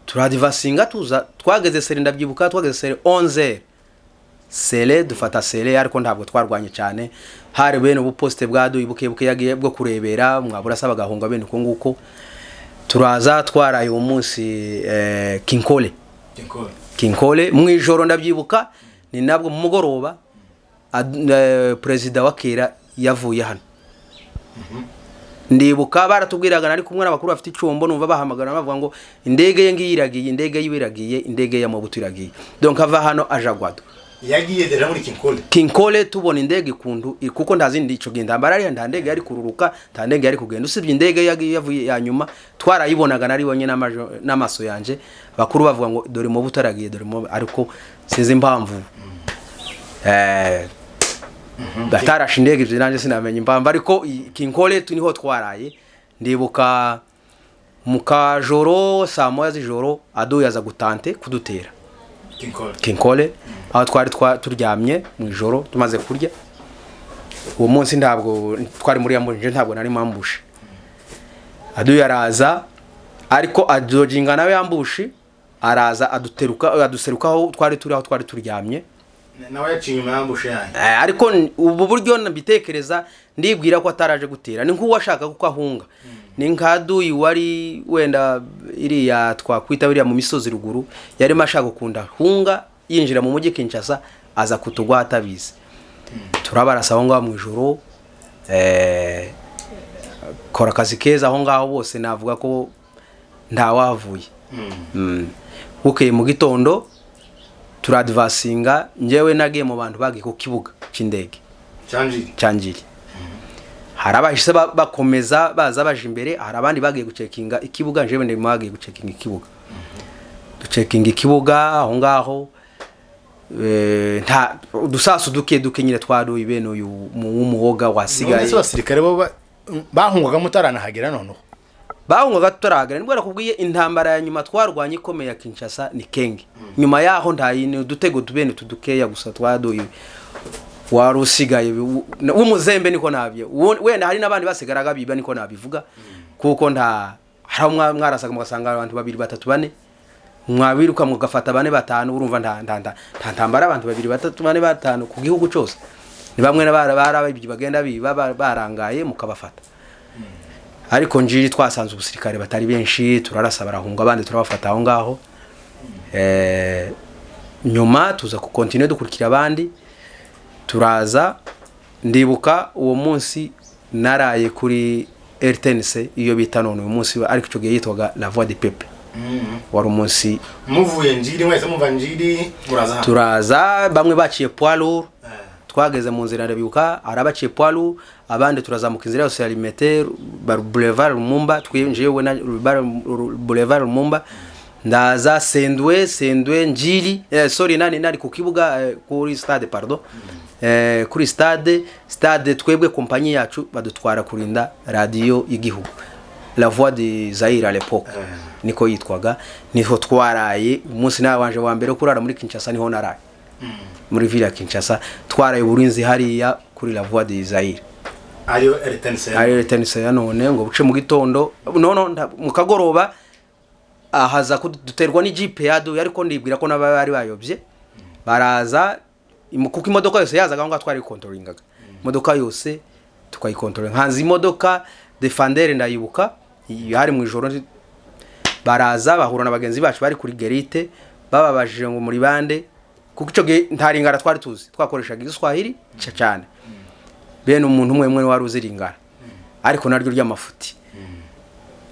S2: turadivasinga tuza twageze sele ndabyibuka twageze sele 11 sele dufata sele ariko ntabwo twarwanye cyane hari bene ubu poste bwa Adui buke yagiye bwo kurebera mwabura saba gahunga bene uko nguko turaza twaraye umunsi Kinkole mu ijoro ndabyibuka ni nabwo mu mugoroba president wa kera yavuye hano ndibuka baratubwiraga nari kumwe n'abakuru bafite icumbo numva bahamagara bavuga ngo indege ye ngiragiye indege yibiragiye indege ya Mobutu iragiye donc ava hano ajagwado
S1: yagiye deja muri
S2: Kinkole tubona indege kundu kuko ndazindi ico gendambara ari ndandege yari kururuka ndandege yari kugenda usibye indege yavuye ya nyuma twarayibonaga nari bonye n'amaso yanje bakuru bavuga ngo dore Mobutu aragiye dore ariko sinzi impamvu batarashe indege ivyo nanje sinamenye impamvu ariko Kinkole tuniho twaraye ndibuka mukajoro saa moya z'ijoro Adui yaza gutante kudutera Kinkole aho twari turyamye mu ijoro tumaze kurya uwo munsi ntabwo twari muri yambuje ntabwo nari mambushe Adui araza ariko adojinga nawe yambushe araza aduserukaho twari turyamye
S1: nawe yacinyuma yambushe yanyu
S2: ariko ubu buryo nabitekereza ndibwira ko ataraje gutera ni nkuwa ashaka kuko ahunga ni nk'Adui wari wenda iriya twakwita biriya mu misozi ruguru yari mashaka gukunda hunga yinjira mu mujyi Kinshasa aza kutugwa atabizi turabarasa aho ngaho mu ijoro kora akazi keza aho ngaho bose navuga ko ntawavuye bukeye mu gitondo turadvasinga njewe nagiye mu bantu bagiye ku kibuga cy'indege cyanjiri harabahise bakomeza baza baje imbere hari abandi bagiye gucekinga ikibuga njewe ndi bagiye gucekinga ikibuga ducekinga ikibuga aho ngaho nta dusasu duke nyine twaduye bene uyu w'umuhoga wasigaye
S1: abasirikare bo bahungaga mutaranahagera noneho
S2: bahungaga tutarahagera nibwo nakubwiye intambara ya nyuma twarwanye ikomeye ya Kinshasa ni Kenge nyuma yaho ndayine dutego tubene tudukeya gusa twaduye warusigaye umuzembe niko nabye wenda hari nabandi basigaraga biba niko nabivuga kuko nta hari mwarasaga mugasanga abantu 2 3 4 mwabiruka mugafata 4 5 urumva ntambara abantu 2 3 4 5 ku gihugu cyose ni bamwe barabibye bagenda biba barangaye mukabafata ariko njiri twasanze ubusirikare batari benshi turarasa barahunga abandi turabafata aho ngaho nyuma tuza ku continue dukurikira abandi turaza ndibuka uwo munsi naraye kuri RTNC iyo bita none uyu munsi ariko cyo yitwaga La Voix du Peuple wari umunsi
S1: muvuye njiri mwese muva njiri muraza
S2: turaza bamwe baciye poilour twageze mu nzira ndabibuka arabaciye poilour abandi turazamuka inzira yose ya Limiter Boulevard Lumumba twinjiye na Boulevard Lumumba ndaza sendwe njiri nari ku kibuga kuri stade pardon kuri stade twebwe kompanyi yacu badutwara kurinda radio y'igihugu La Voix de Zaire à l'époque niko yitwaga niho twaraye umunsi nawe wanje wa mbere kurara muri Kinshasa niho naraye muri ville ya Kinshasa twaraye uburinzi hariya kuri La Voix de Zaire
S1: ariyo
S2: RTNC none ngo buce mu gitondo mu kagoroba ahaza kuduterwa ni jeep ya Adui ariko ndibwira ko nabari bayobye baraza kuko imodoka yose yazaga ngo twari controllingaga imodoka yose tukayikontrola nkanzi imodoka defender ndayibuka hari mu ijoro baraza bahura na bagenzi bacu bari kuri gerite bababajije ngo muri bande kuko ico ntaringara twari tuzi twakoreshaga igiswahili cyane bene umuntu umwe wari uziringara ariko naryo ry'amafuti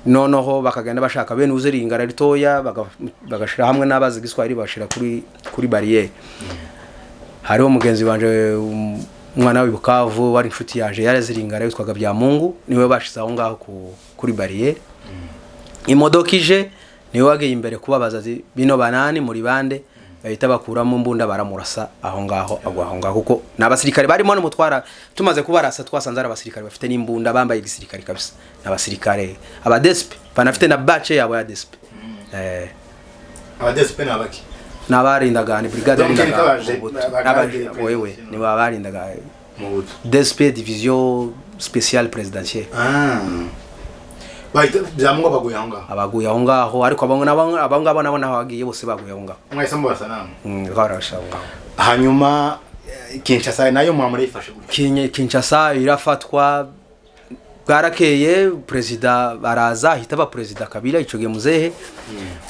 S2: noneho bakagenda bashaka bene uziringara ritoya bagashira hamwe n'abazi igiswahili bashira kuri barriere hariho mugenzi wanje umwana w'ibukavu wari inshuti yaje yaraziringara yitwaga bya Mungu niwe bashize aho ngaho kuri barriere imodoka ije niwe wagiye imbere kubabaza bino banani muri bande bahita bakuramo mbunda baramurasa aho ngaho agwa aho ngaho kuko n'abasirikare barimo n'umutwara tumaze kubarasa twasanze ari abasirikare bafite n'imbunda bambaye igisirikare kabisa n'abasirikare aba DSP banafite na batch yabo ya DSP
S1: aba DSP nabaki
S2: nabarindaga ni brigade n'abaje wewe ni babarindaga mu buto DSP division spéciale présidentielle
S1: Baita byamungo
S2: abaguye aho ngaho ariko abangabo nabo naho bagiye bose baguye aho ngaho
S1: mwese mbasa namwe
S2: garasha ngaho
S1: hanyuma Kinshasa nayo mwamure ifashe
S2: Kinshasa irafatwa bwarakeye president baraza hitaba president Kabila icoge muzehe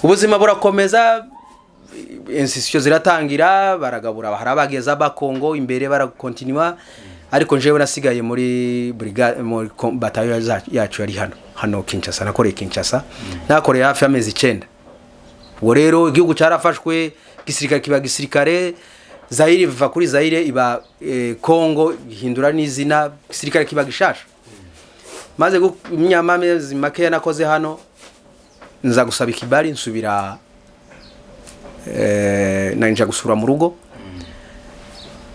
S2: ubuzima burakomeza institution ziratangira baragabura harabageza ba Congo imbere barakontinua ariko njewe nasigaye muri brigade muri batayo yacu yari hano Kinshasa nakoreye Kinshasa nakoreye hafi amezi 9 ubwo rero igihugu cyarafashwe gisirikare kiba gisirikare Zaire biva kuri Zaire iba Congo hindura n'izina gisirikare kiba gishasha maze imyamamezi make nakoze hano nza gusaba ikibari nsubira nanja gusura mu rugo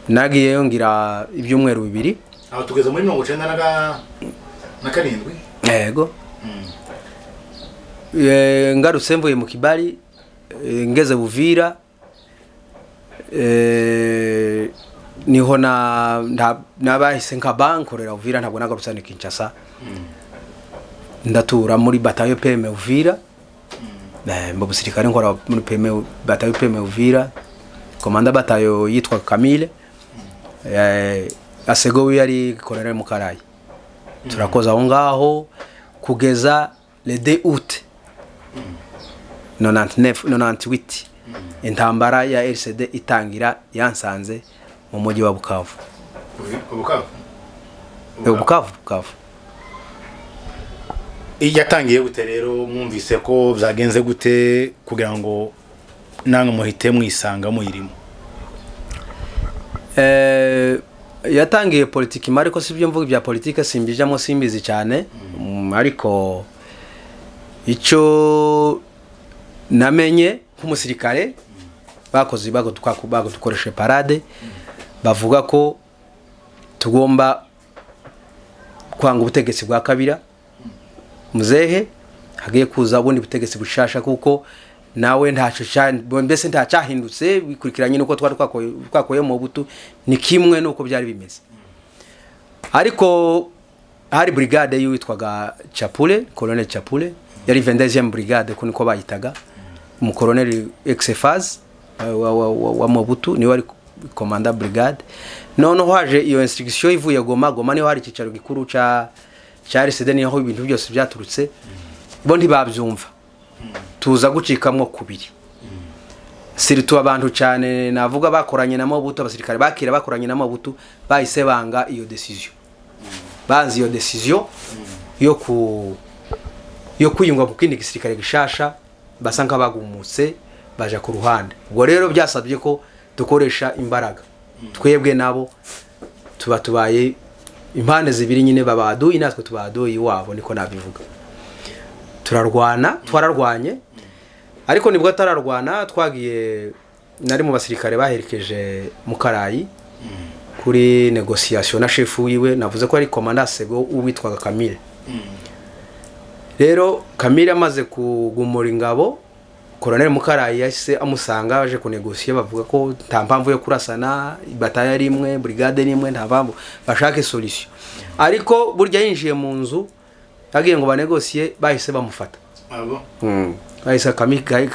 S2: nagiye ngira ibyumweru 2
S1: aho tugeze muri 97
S2: yego ngarutse mvuye mu kibari ngeze Buvira niho nabahise nka bankorera Buvira ntabwo nagarutse ni Kinshasa ndatura muri batayo PM Buvira mu busirikare nkora muri PM batayo PM Buvira komanda batayo yitwa Camille asegowe yari Colonel Mukarayi turakoza aho ngaho kugeza le 2 août 98 intambara ya RCD itangira yansanze mu mujyi wa Bukavu
S1: yatangiye gute rero mwumvise ko byagenze gute kugira ngo nange muhite mwisanga muyirimo
S2: yatangiye politiki mariko sibyo mvuga bya politiki simbijamo simbizi cyane ariko ico namenye nk'umusirikare bakoze dukoreshe parade bavuga ko tugomba kwanga ubutegetsi bwa Kabila muzehe hagiye kuza ubundi butegetsi bushasha kuko nawe ntaco mbese ntacahindutse bikurikiranye nuko twari twakoye mu butu ni kimwe nuko byari bimeze ariko hari brigade yitwaga Chapule Colonel Chapule yari 22e brigade kuniko bayitaga mu colonel Exefaz wa Mobutu ni wari komanda brigade none haje iyo instruction ivuye Goma ni hari cicaro gikuru ca RCD niho ibintu byose byaturutse bo ntibabyumva tuza gucikamwo kubiri siritu abantu cyane navuga bakoranye na Mobutu abasirikare bakira bakoranye na Mobutu bahise banga iyo decision banzi iyo decision yo kuyungwa ku kindi gisirikare gishasha basanka bagumutse baje ku ruhande ubwo rero byasabye ko dukoresha imbaraga twebwe nabo tubaye impande zibiri nyine baba Adui natwe tuba Adui wabo niko nabivuga twararwanye ariko nibwo tararwana twagiye nari mu basirikare baherekeje Mukarayi kuri negotiation na chef wiwe navuze ko ari commandant sego uwitwaga Camille rero Camille amaze kugumura ingabo Colonel Mukarayi yahise amusanga aje kunegosiye bavuga ko nta mpamvu yo kurasana bataya rimwe brigade rimwe nta mpamvu bashake solution ariko burya yinjiye mu nzu yagiye ngo banegosiye bahise bamufata
S1: abo
S2: bahise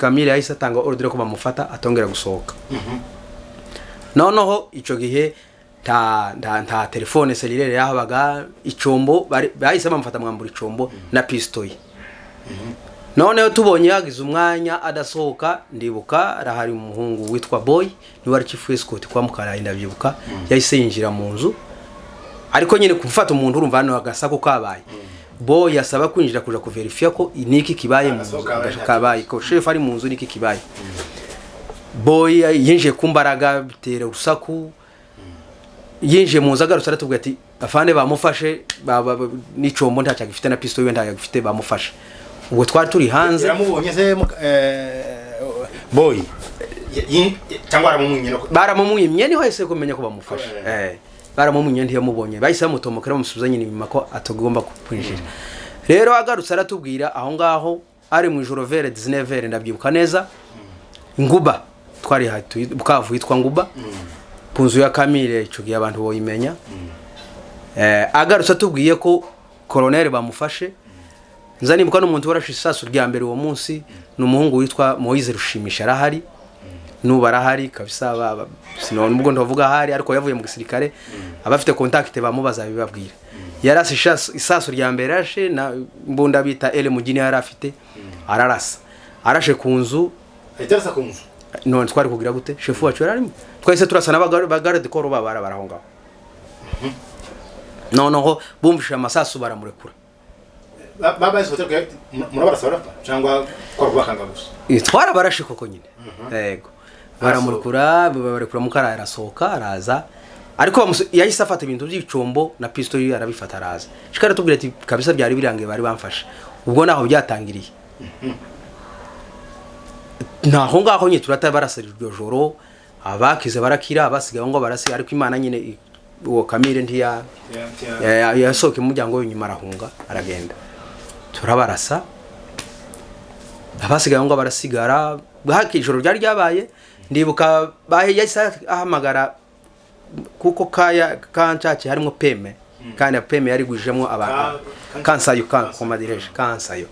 S2: Camille yahise atanga ordre ko bamufata atongera gusohoka noneho ico gihe nta telefone cellulaire yahabaga icombo bahise bamufata mwambura icombo na pistolet noneho tubonye yagize umwanya adasohoka ndibuka arahari umuhungu witwa Boy ni wari chief escort kwa Mukarayi ndabyibuka yahise yinjira mu nzu ariko nyine kumfata umuntu urumva hano agasako kabaye Boy yasaba kwinjira kuja kuverifia ko niki kibaye mu nzu kabaye ko chef ari mu nzu niki kibaye Boy yinjiye kumbaraga bitera urusaku yinjiye mu nzu agarutse aratubwira ati afande bamufashe n'icombo ntacyo gifite na pistolet wenda yagifite bamufashe ubwo twari turi hanze
S1: yaramubonye se Boy cyangwa
S2: baramumwimye niho yahise kumenya ko bamufashe baramumwimye ntiyamubonye bahise bamutomokera bamusubiza nyine inyuma ko atagomba kwinjira rero agarutse aratubwira aho ngaho ari mu ijoro vere 19 ndabyibuka neza Nguba twari hatu Bukavu yitwa Nguba kunzu ya Kamire icugiye abantu boyimenya agarutse atubwiye ko colonel bamufashe nza nibuka n'umuntu warashe isasu rya mbere uwo munsi n'umuhungu witwa Moise Rushimisha arahari nuba arahari kabisa sinone ubwo ndavuga hari ariko yavuye mu gisirikare abafite contact bamubaza bibabwira yarase isasu rya mbere rashe na mbunda bita ele mugini yarafite ararasa arashe kunzu
S1: itarasa kunzu
S2: none twari kugira gute chef wacu yararimo twese turasana bagare de koro babara barahonga noneho bumvisha amasasu baramurekura
S1: baba isote murabarasara cyangwa korubakanga gusa
S2: twara barashe koko nyine yego baramurekura Mukara arasohoka araza ariko yahise afata ibintu by'icombo na pistolet arabifata araza shikara tubwira ati kabisa byari birangiye bari bamfashe ubwo naho byatangiriye naho ngaho nyine turatabarasira iryo joro abakize barakira abasigaye ngo barasi ariko Imana nyine uwo Kamire ntiya yasohoke mu muryango w'inyuma arahunga aragenda turabarasa abasigaye ngo barasigara bwaki ijoro ryari ryabaye ndibuka yahise ahamagara kuko kancaci harimo peme kandi peme yari gwijemo abantu kansayo komadireje kansayo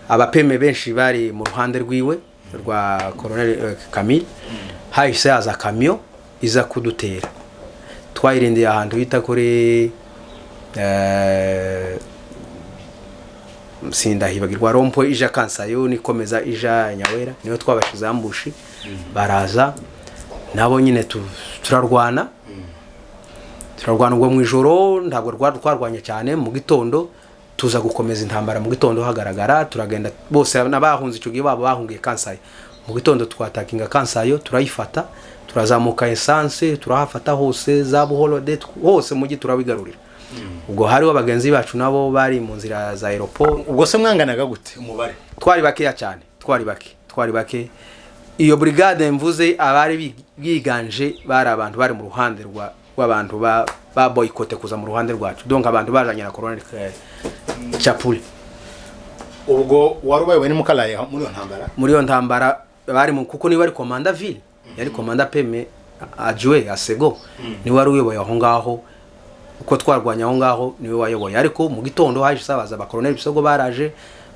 S2: abapeme benshi bari mu ruhande rwiwe rwa Colonel Camille hahise yaza kamyo iza kudutera twayirindeye ahantu bita kuri sindahibagirwa rompo ija kansayo nikomeza ija Nyawera niyo twabashize ambushi baraza nabo nyine turarwana ubwo mu ijoro ntabwo twarwanye cyane mu gitondo tuza gukomeza intambara mu gitondo hagaragara turagenda bose nabahunze ico gihe babo bahungiye kansayo mu gitondo twatakinga kansayo turayifata turazamuka essence turahafata hose za Buholode hose mu turabigarurira ubwo hari abagenzi bacu nabo bari mu nzira za aeroport
S1: ubwo se mwanganaga gute umubare
S2: twari bakeya cyane twari bake iyo brigade mvuze abari biganje bari abantu bari mu ruhande rw'abantu ba boycott kuza mu ruhande rwacu donc abantu bajanye na Colonel Chapuli
S1: ubwo warubaye ni Mukarayi
S2: muri iyo ntambara bari mu kuko ni bari commander ville yari commander peme Adui asego ni wari uyoboye aho ngaho uko twarwanya aho ngaho niwe wayoboye ariko mu gitondo haje sabaza ba Colonel Bisogo baraje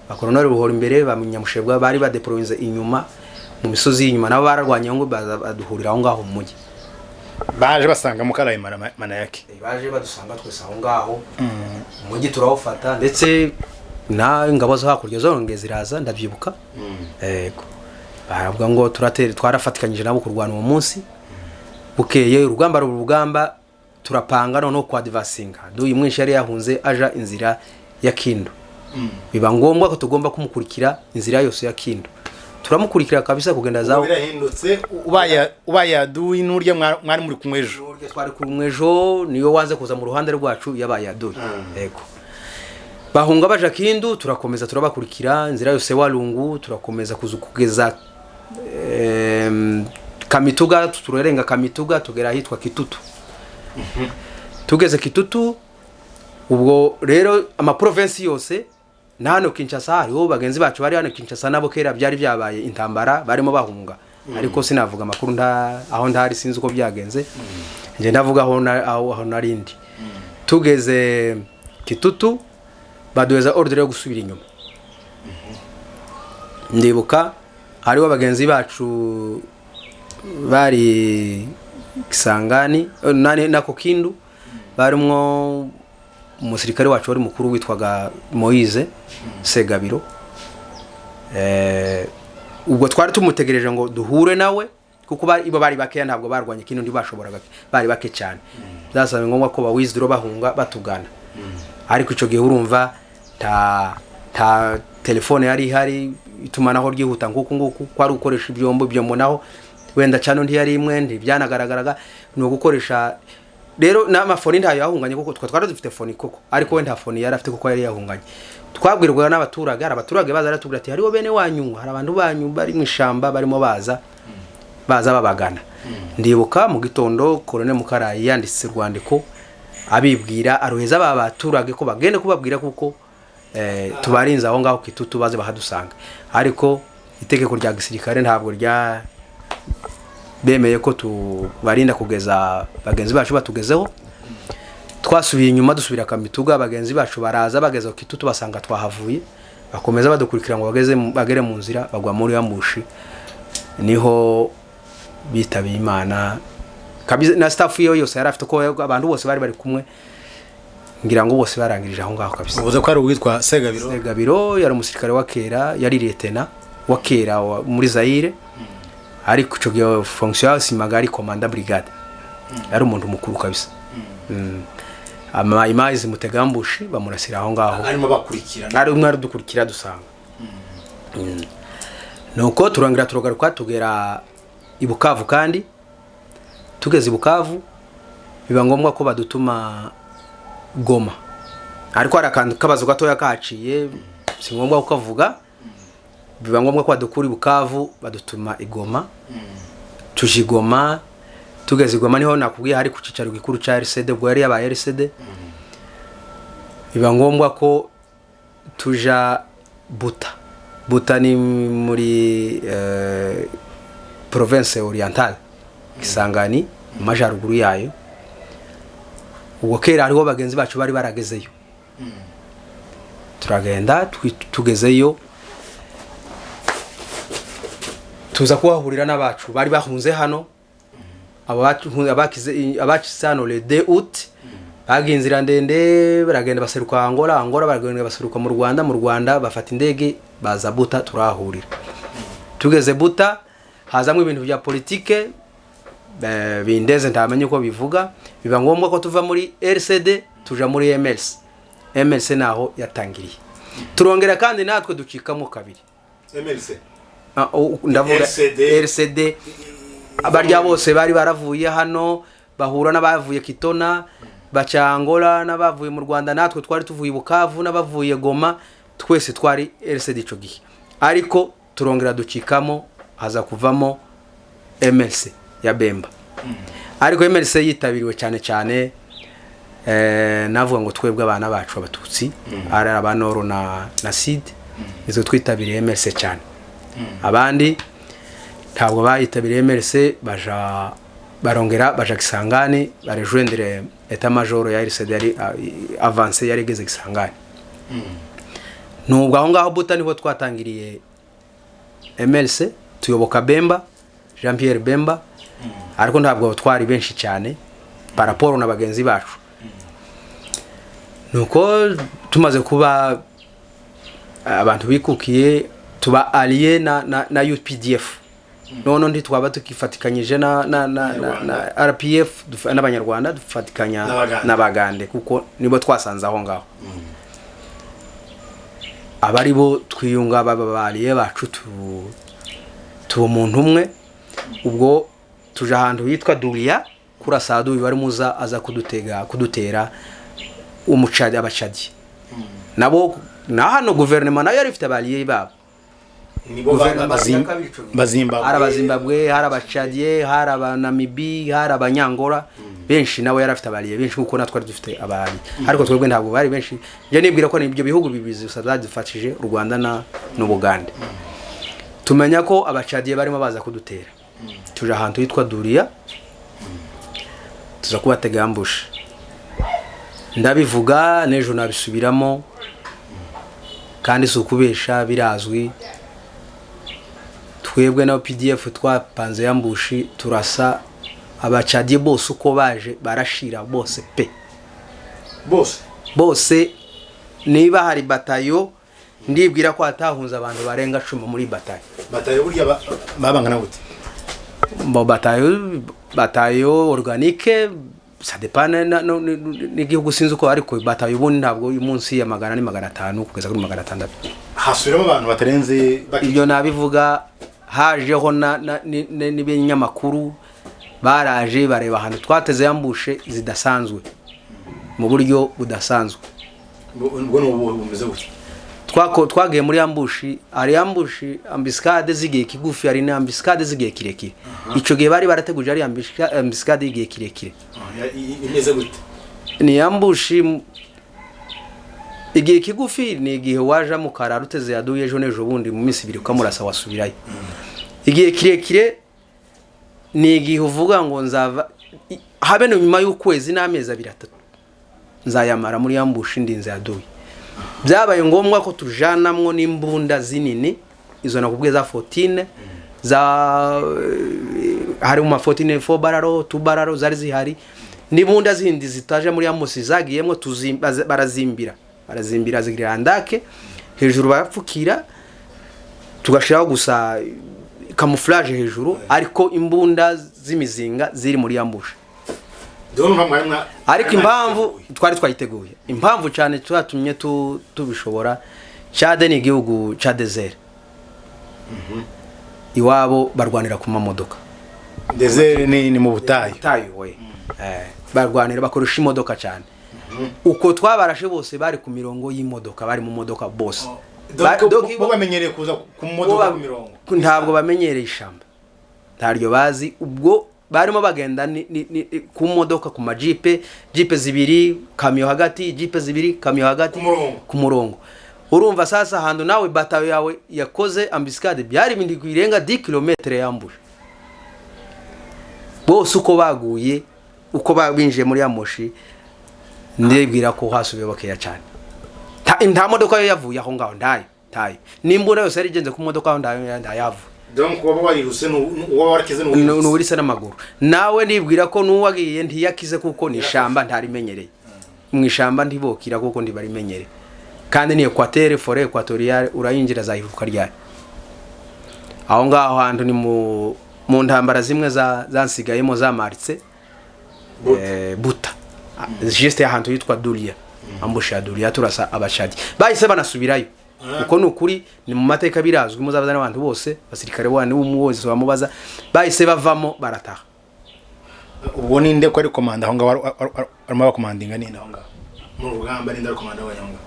S2: ba Colonel Buhora imbere bamunyamushebwa bari badeployinze inyuma mu misozi inyuma nabo bararwanya ngo baduhurira aho ngaho mu mujyi
S1: baje basanga Mukarayi mana yake
S2: baje badusanga twese aho ngaho umujyi turawufata ndetse na ingabo zo hakurya zonge ziraza ndabyibuka yego baravuga ngo twarafatikanyije nabo kurwana uwo munsi bukeye urugamba turapanga no kwa advancinga Adui mwinshi yari yahunze aja inzira ya Kindu biba ngombwa ko tugomba kumukurikira inzira yose ya Kindu turamukurikira kabisa kugenda zawo
S1: birahindutse ubaya Adui n'urya mwari muri kumwejo
S2: n'urya twari kumwejo niyo waze kuza mu ruhande rwacu yabaye Adui yego bahunga baja Kindu turakomeza turabakurikira inzira yose walungu turakomeza kugeza Kamituga turerenga Kamituga tugera hitwa Kitutu tugeze Kitutu ubwo rero ama province yose nano Kinshasa hariho bagenzi bacu bari hano Kinshasa nabo kera byari byabaye intambara barimo bahunga ariko sinavuga makuru aho ndahari sinzi uko byagenze nje ndavuga aho narindi tugeze Kitutu baduheza ordre yo gusubira inyuma ndibuka hariho bagenzi bacu bari Kisangani nako Kindu barimwo umusirikare wacu wari mukuru witwaga Moise Segabiro. Ubwo twari tumutegereje ngo duhure nawe kuko ibo bari bakeya ntabwo barwanye kintu ndi bashoboraga bari bake cyane. Byasabe ngombwa ko ba withdraw bahunga batugana. Ariko ico gihe urumva ta telefone yari hari itumanaho ryihuta nguku kwari ukoresha ibyombo byo monaho wenda cyane ndi yari imwe ndi byanagaragaraga no gukoresha. Rero n'amafoni ntayo yahunganye kuko twari dufite foni koko, ariko wenda foni yari afite kuko yari yahunganye. Twabwirwa n'abaturage baza ratubwira ati hariho bene wanyu, hari abantu banyu bari mu ishamba barimo baza babagana. Ndibuka mu gitondo Colonel Mukarayi yanditse rwandiko abibwira aruheza baturage ko bagende kubabwira kuko tubarinza aho ngaho kitutu baze bahadusanga. Ariko itegeko rya gisirikare ntabwo rya bemeye ko tubarinda kugeza bagenzi bacu batugezeho. Twasubiye inyuma dusubira Kamituga, bagenzi bacu baraza bageza kitutu basanga twahavuye, bakomeza badukurikira ngo bagere mu nzira bagwa muri ambushi. Niho bitabiye Imana kabisa na staff yose yari afite ko abantu bose bari kumwe, ngira ngo bose barangirije aho ngaho kabisa.
S1: Uvuze ko ari uwitwa Segabiro?
S2: Segabiro yari umusirikare wa kera, yari lieutenant wa kera muri Zaire. Ariko ico gihe fonction simagari commandant brigade. Yari umuntu mukuru kabisa. Iminsi mutegambushi bamurasira aho ngaho.
S1: Arimo bakurikira.
S2: Ari umwe dukurikira dusanga. Nuko turangira turagaruka tugera ibukavu, kandi tugeze ibukavu biba ngombwa ko badutuma Goma. Ariko arakandu kabazo gatoya kaciye si ngombwa kukavuga. Biba ngombwa ko badukura ibukavu badutuma igoma. Tujigoma, tugeze igoma niho nakubwiye hari ku cicaro gikuru ca RCD, bwo yari yabaye RCD. Biba ngombwa ko tuja Buta ni muri province orientale Kisangani majaruguru yayo. Ubwo kera hariho bagenzi bacu bari baragezeyo. Turagenda tugezeyo tuza kuhahurira n'abacu bari bahunze hano. Abakize hano le 2 août baginzira ndende baragenda baseruka Angola baragenda baseruka mu Rwanda bafata indege baza Buta turahurira. Tugeze Buta hazamwe ibintu bya politike bindeze ntamenye uko bivuga. Biba ngombwa ko tuva muri RCD tuja muri MLC naho yatangiriye. Turongera kandi natwe ducikamo kabiri.
S1: MLC
S2: ndavuga RCD abarya bose bari baravuye hano bahura n'abavuye Kitona baca Angola n'abavuye mu Rwanda, natwe twari tuvuye Bukavu n'abavuye Goma, twese twari RCD ico gihe. Ariko turongera ducikamo haza kuvamo MLC ya Bemba. Ariko MLC yitabiriwe cyane navuga ngo twebwe abana bacu abatutsi ari abanoro na Sid izo twitabiriye MLC cyane. Abandi ntabwo bayitabiriye MLC barongera baja Kisangani barejoindre etat major ya RCD yari avance yaregeze Kisangani. Nubwo aho ngaho Buta niho twatangiriye MLC tuyoboka Bemba, Jean Pierre Bemba. Ariko ntabwo twari benshi cyane paraporo na bagenzi bacu. Nuko tumaze kuba abantu bikukiye tuba allié na UPDF. Nono ndi twaba tukifatikanyije na RPF n'abanyarwanda dufatikanya n'abagande kuko nibo twasanze aho ngaho. Abari bo twiyunga babaliye bacu tu umuntu umwe. Ubwo tuja ahantu yitwa Duria kurasa Adui bari muza aza kudutera umucadi abacadi. Nabo na hano guverinoma nayo yari ifite abaliye babo. Zimbabwe, hari abacadiye, hari abanamibi, hari abanyangora benshi nawe yari afite abaliye benshi kuko natwe dufite abali. Ariko twebwe ntabwo bari benshi. Je nibwira ko nibyo bihugu bibizi usadadufashije u Rwanda no Buganda. Tumenya ko abacadiye barimo baza kudutera. Tuja ahantu yitwa Duria tuza kubatega ambush. Ndabivuga nejo nabisubiramo kandi sukubesha birazwi. Twebwe na PDF twapanze yambushi turasa abacadiye bose uko baje barashira bose pe bose niba hari batayo ndibwira ko atahunze abantu barenga 10 muri batayo
S1: burya babangana gute
S2: bo batayo organique ça dépend n'igihugu sinzi uko ariko batayo ubundi ntabwo uyu munsi ya 400 kugeza kuri 600
S1: hasubiramo abantu batarenze
S2: ibyo nabivuga hajeho n'ibinyamakuru baraje bareba ahantu twateze yambushe zidasanzwe mu buryo budasanzwe
S1: ubwo bumeze gute
S2: twagiye muri ambushi ari ambushi ambiscade zigiye kigufi ari n'ambiscade zigiye kirekire ico gihe bari barateguje ari ambiscade zigiye kirekire
S1: imeze gute
S2: ni ambushi igihe kigufi ni igihe waje mu karara uteze Adui ejo nejo bundi mu minsi 2 ukamurasa wasubirayo igihe kirekire ni igihe uvuga ngo nzava habe no nyuma y'ukwezi n'amezi 2 nzayamara muri ambushi ndinze Adui byabaye ngombwa ko tujanamwo n'imbunda zinini izo nakubwiye za 14 za hari mu 14 4 bararo 2 bararo zari zihari n'imbunda zindi zitaje muri amusi zagiyemo barazimbira zigira ndake hejuru barapfukira tugashiraho gusa camouflage hejuru ariko imbunda z'imizinga ziri muri ambushi ariko impamvu twari twayiteguye impamvu cyane twatumye tubishobora Chade ni igihugu cha desert iwabo barwanira ku mamodoka
S1: desert ni mu butayu
S2: we barwanira bakoresha imodoka cyane uko twabarashe bose bari ku mirongo y'imodoka bari mu modoka bose
S1: bo bamenyereye kuza ku modoka ku mirongo
S2: ntabwo bamenyereye ishamba ntaryo bazi ubwo barimo bagenda ku modoka ku majipe zibiri kamyo hagati jipe zibiri kamyo hagati ku murongo urumva sasa hando nawe batayo yawe yakoze ambiscade byari bindi kwirenga 10 km yambuje bose uko baguye uko babinje muri amoshi ndebwira ko hasubiye bakeya cyane nta modoka yo yavuye aho ngaho ndaye nimbura yose ari genze ku modoka aho ndayavu
S1: donc waba warihuse warakeze
S2: n'uburise n'amaguru nawe nibwira ko nuwagiye ntiyakize kuko ni shamba ntarimenyereye mu ishamba ntibokira kuko ndibarimenyereye kandi ni Equateur forêt équatoriale urayinjira zahiruka ryari aho ngaho hantu ni mu ntambara zimwe zansigayemo za Maritse buta juste ahantu yitwa Dulia ambusha Dulia turasa abashadi bahise banasubirayo uko nukuri ni mu mateka birazwi muzabaza n'abantu bose basirikare bwane umuwozi bamubaza bahise bavamo barataha
S1: ubwo ninde ko ari komanda aho ngaho arimo bakomandinga ninde aho ngaho mu rugamba ninde ari komanda w'abanyonga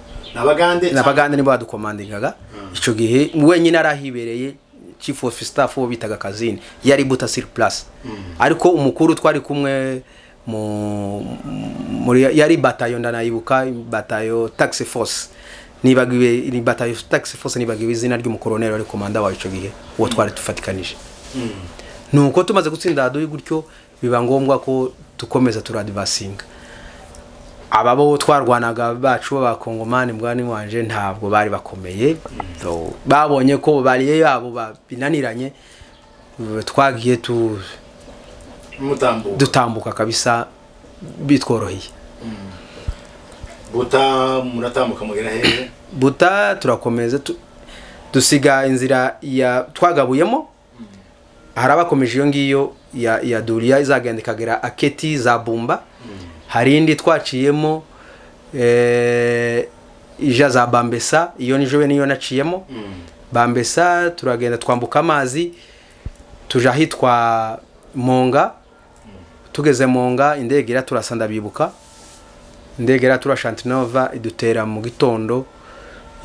S2: nabagande nibo badukomandingaga ico gihe wenyine arahibereye chief of staff wo bitaga kazini yari buta sur place ariko umukuru twari kumwe muri yari batayo ndanayibuka batayo tax force nibagiwe ni batayo tax force nibagiwe izina ry'umukoloneli ari komanda wa ico gihe uwo twari tufatikanije nuko tumaze gutsinda Adui gutyo biba ngombwa ko tukomeza turadvancing ababo twarwanaga bacu b'abakongomani mbwani wanje ntabwo bari bakomeye babonye ko bariye yabo babinaniranye twagiye dutambuka kabisa bitworoheye
S1: buta muratambuka mugera hehe
S2: buta turakomeza dusiga inzira ya twagabuyemo harabakomeje iyo ngiyo ya Dulia izagenda ikagera Aketi za Bumba hari indi twaciyemo ija za Bambesa iyo nijowe niyo naciyemo Bambesa turagenda twambuka amazi tuja hitwa Monga tugeze Monga indegera turasanda bibuka indegera turashantinova idutera mu gitondo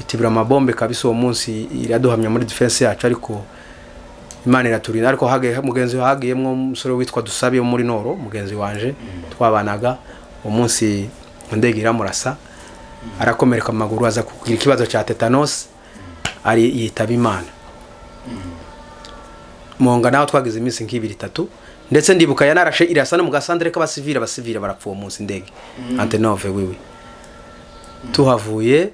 S2: itibira amabombe kabisa uwo munsi iraduhamya muri defense yacu ariko Imana iraturinda ariko mugenzi hagiyemwo umusore witwa Dusabe muri Noro mugenzi wanje twabanaga umunsi ndegera murasa arakomereka amaguru aza kugira ikibazo cha tetanus ari yitaba Imana Monga naho twagize iminsi nk'ibiri 3 ndetse ndibuka yanarashe irasa no mu gasandre k'abasivile barapfa uwo munsi ndege Antenove wiwi tuhavuye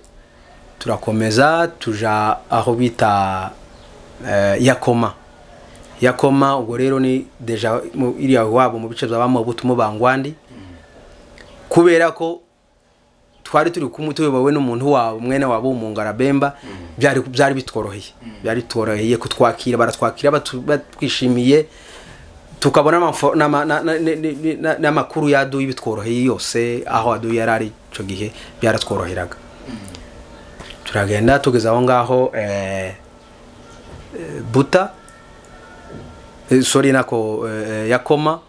S2: turakomeza tuja aho bita yakoma ubwo rero ni deja iriya wabo mu bice by'abamo butumo bangwandi kubera ko twari turi kumwe tuyobowe n'umuntu wabo mwene wabo mu Ngarabemba byari bitworoheye kutwakira baratwakira batwishimiye tukabona n'amakuru ya Adui bitworoheye yose aho Adui yarari cyo gihe byaratworoheraga turagenda tugeze aho ngaho buta sorry nako yakoma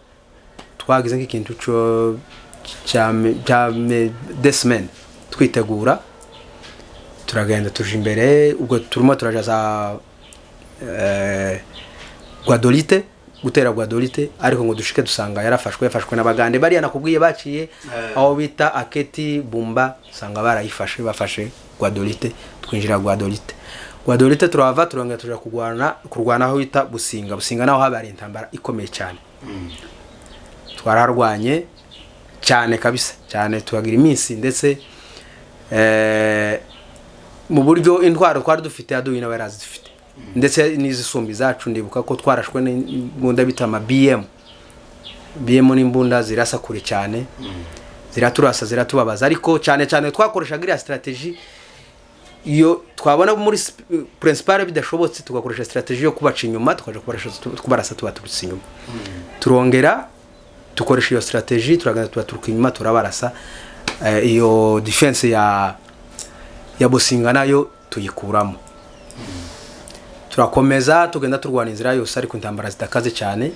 S2: twagize nk'ikintu cyo desmen twitegura turagenda tuje imbere ubwo turimo turajaza Guadolite gutera Guadolite ariko ngo dushike dusanga yafashwe n'abagande bari yanakubwiye baciye aho bita Aketi Bumba sanga barayifashe bafashe Guadolite twinjira Guadolite turava turongera tuja kurwana aho bita Businga naho habari intambara ikomeye cyane twararwanye cyane kabisa cyane tuhagira iminsi ndetse mu buryo intwaro twari dufite Adui nawe yarazifite ndetse n'izisumbi zacu ndibuka ko twarashwe n'imbunda bita ama BM n'imbunda zirasa kure cyane ziraturasa ziratubabaza ariko cyane twakoreshaga iriya strategy iyo twabona muri principal bidashobotse tugakoresha strategy yo kubaca inyuma tukaje kubarasa tubaturutse inyuma turongera tukoresha iyo strategy turagenda tubaturuka inyuma turabarasa iyo defense ya Businga nayo tuyikuramo turakomeza tugenda turwana inzira yose ariko intambara zitakaze cyane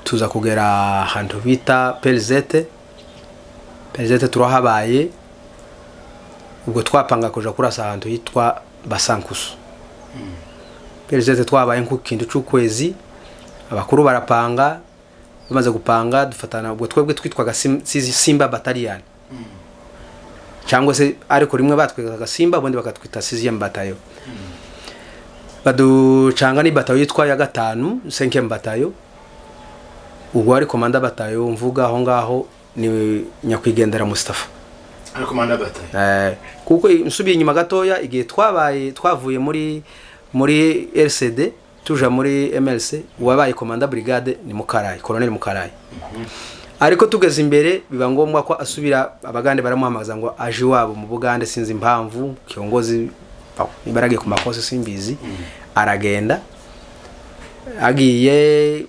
S2: tuza kugera ahantu bita Pelzete turahabaye ubwo twapanga kuja kurasa ahantu hitwa Basankusu Pelzete twabaye nk'ukintu cy'ukwezi abakuru barapanga bamaze gupanga dufatana ubwo twebwe twitwaga Simba Battalion cyangwa se ariko rimwe batwikaga Simba bondi bakatwita 6e batayo baducanga ni batayo yitwa ya 5 5e batayo ubwo ari komanda batayo mvuga aho ngaho ni nyakwigendera Mustafa
S1: ari komanda batayo
S2: kuko nsubiye inyuma gatoya igihe twavuye muri RCD tuja muri MLC wabaye komanda brigade ni Mukarayi Colonel Mukarayi ariko tugeze imbere biba ngombwa ko asubira abagande baramuhamagaza ngo aje wabo mu Bugande sinzi impamvu kiongozi ibaragiye ku makosa simbizi aragenda agiye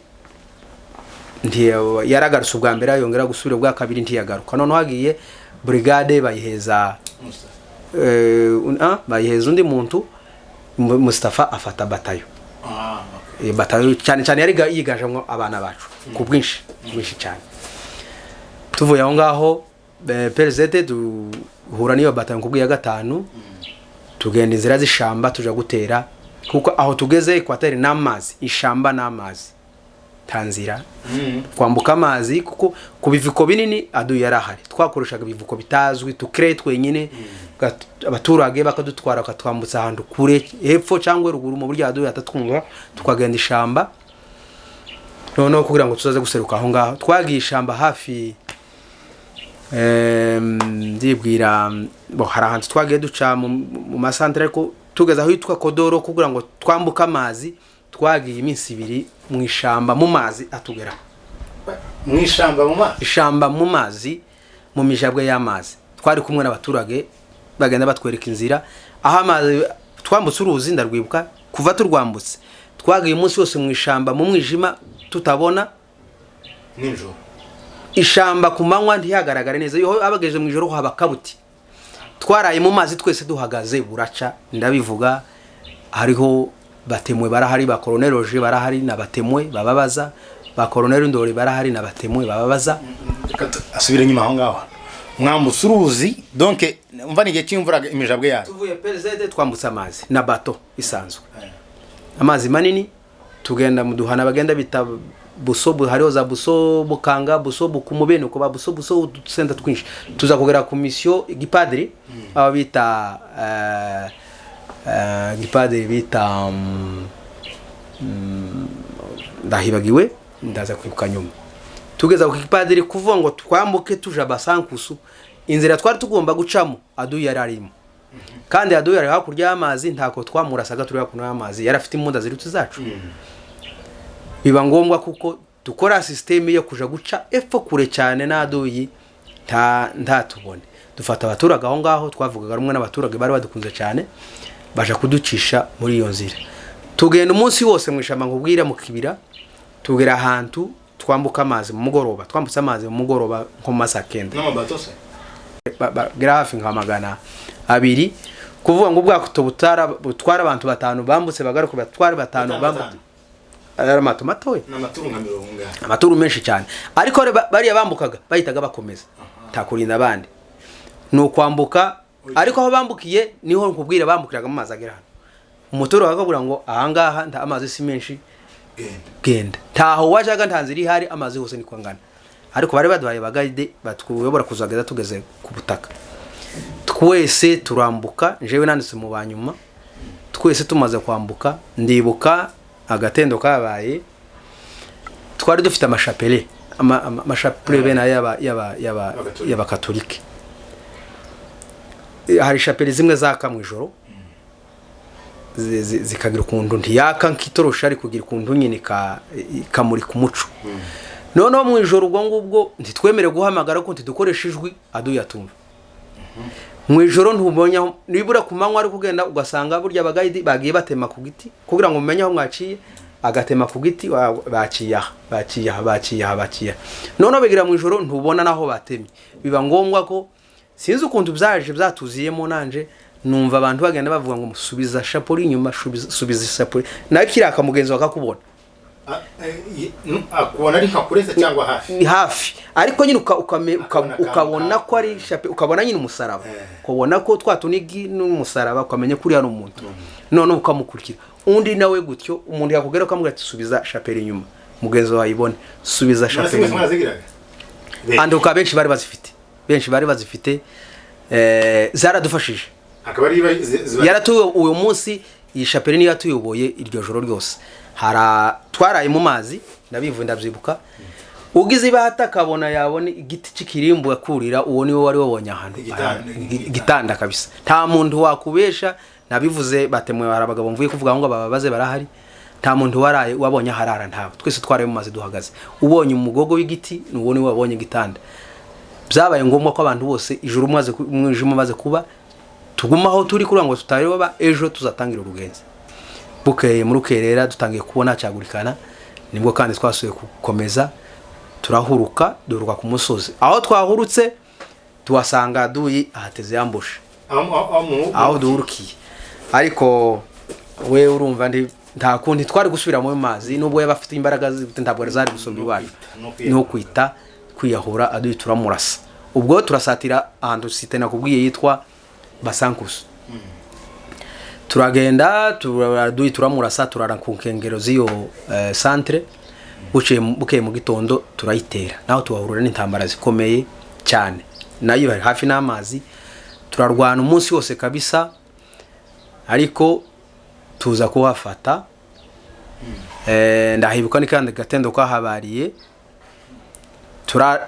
S2: ndiye yaragarutse ubwa mbere yongera gusubira ubwa kabiri ntiyagaruka none hagiye brigade bayiheza bayiheza undi muntu Mustafa afata batayo batayo cyane yari yiganjemo abana bacu ku bwinshi cyane tuvuye aho ngaho Pelzete duhura niyo batayo kubwiye 5 tugenda inzira z'ishamba tuja gutera kuko aho tugeze Equateur n'amazi ishamba n'amazi tanzira kwambuka amazi kuko kubiviko binini Adui yarahari twakoreshaga bivuko bitazwi tukrete twenyine abaturage bakadutwara akatwambutsa ahantu kure hepfo cyangwa ruguru mu buryo Adui atatwumva tukagenda ishamba none kugira ngo tuzaze guseruka aho ngaho twagiye ishamba hafi ndibwira bo harahantu twagiye duca mu masantre ko tugeza aho yitwa Kodoro kugira ngo twambuka amazi twagiye iminsi 2 mu ishamba mu mazi atugera
S1: mu ishamba
S2: mu mazi mu mijabwe y'amazi twari kumwe n'abaturage bagenda batwereka inzira aho amazi twambutse uruzi ndarwibuka kuva turwambutse twagiye umunsi wose mu ishamba mu mwijima tutabona
S1: ninjoro
S2: ishamba kumanywa ntiyagaragara neza yo abageje mu ijoro haba kabuti twaraye mu mazi twese duhagaze buraca ndabivuga hariho batemwe barahari ba Colonel Roger barahari na batemwe bababaza ba Colonel Ndori barahari na batemwe bababaza
S1: asubire nyuma aho ngaho mwambutse uruzi donc umva nige cyimvuraga imijabwe yayo
S2: tuvuye PLZ twambutse amazi na bato isanzwe amazi manini tugenda muduhana bagenda bita busobu hariho za busobu kanga busobu kumubene ko ba busobu senda twinshi tuza kugera ku mission gipadiri aba bita gipadiri bita ndahibagiwe ndaza kwibuka nyuma tugeza ku gipadiri kuvuga ngo twambuke tuja Basankusu inzira twari tugomba gucamo Adui yararimo kandi Adui yari hakurya y'amazi ntako twamurasaga turi hakuno y'amazi yari afite imbunda zirutse zacu biba ngombwa kuko dukora system yo kuja guca epfo kure cyane na Adui ntatubone dufata abaturage aho ngaho twavugaga rumwe n'abaturage bari badukunze cyane baje kuducisha muri iyo nzira tugenda umunsi wose mwishama nkubwira mu kibira tugera ahantu twambuka amazi mu mugoroba twambutse amazi mu mugoroba nko masakenda
S1: n'amabato se
S2: grafi nka 200 kuvuga ngo ubwakuto butwara abantu batanu bambutse bagaruka batwara batanu bambutse amato matoya
S1: n'amaturu nka 100
S2: amaturu menshi cyane ariko bari bambukaga bahitaga bakomeza takurinda abandi no kwambuka ariko aho bambukiye niho nkubwira bambukiraga mu mazi agera hano umutoro wakabura ngo ahangaha nta amazi si menshi genda taho wajaga ntanziri hari amazi hose ni kwangana ariko bari baduhaye bagayide batwuyobora kuzageza tugeze ku butaka twese turambuka njewe nanditse mu banyuma twese tumaze kwambuka ndibuka agatendo kabaye twari dufite amashapele bena yaba katolike hari chapelle zimwe zaka mu ijoro zikagira ukuntu ntiyaka nkitorosha ari kugira ukuntu nyine kamuri ku muco none mu ijoro ubwo ngubwo ntitwemere guhamagara ko ntidukoresha ijwi Adui yatumva mu ijoro ntubonye nibura kumanywa ari kugenda ugasanga burya abagayidi bagiye batema ku giti kugira ngo mumenye aho mwaciye agatema ku giti baciya none bigira mu ijoro ntubona naho batemye biba ngombwa ko sinzi ukuntu byaje byatuziyemo nanje numva abantu bagenda bavuga ngo musubiza shapoli inyuma subiza shapoli nayo kiraka mugenzi wakakubona
S1: akubona ari kakurese cyangwa
S2: hafi ariko nyine ukabona ko ari shape ukabona nyine umusaraba ukabona ko twatunigi n'umusaraba ukamenya kuri hano umuntu none ukamukurikira undi nawe gutyo umuntu yakugera ukamubwira ati subiza shapeli inyuma mugenzi wayibone subiza shapeli andi ukabenshi bari bazifite zaradufashije yaratuye uyu munsi iyi shapeli niyo yatuyoboye iryo joro ryose twaraye mu mazi ndabivuye ndabyibuka ugize ibahata kabona yabone igiti cikirimbu yakurira uwo niwe wari wabonye ahantu igitanda kabisa nta muntu wakubesha nabivuze batemwe barabagabo mvuye kuvuga ngo bababaze barahari nta muntu waraye wabonye harara ntabo twese twaraye mu mazi duhagaze ubonye umugogo w'igiti nuwo niwe wabonye igitanda byabaye ngombwa ko abantu bose ijuru umwijima maze kuba tugumaho turi kuri ngo tutayoba ejo tuzatangira urugenzi bukeye mu rukerera dutangiye kubona cyagurikana nibwo kandi twasuye gukomeza turahuruka duruka ku musozi aho twahurutse tuwasanga Adui ahateze yambushe aho duhurukiye ariko we urumva nta kundi twari gusubira mu mazi nubwo yabafite imbaraga ntabwo zari gusumba iwacu no kwita kwiyahura Adui turamurasa ubwo turasatira ahantu site nakubwiye yitwa Basankusu turagenda Adui turamurasa turara ku nkengero z'iyo centre bukeye mu gitondo turayitera naho tubahurura n'intambara zikomeye cyane nayo bari hafi n'amazi turarwana umunsi wose kabisa ariko tuza kuhafata ndahibuka ni kandi gatendo kahabariye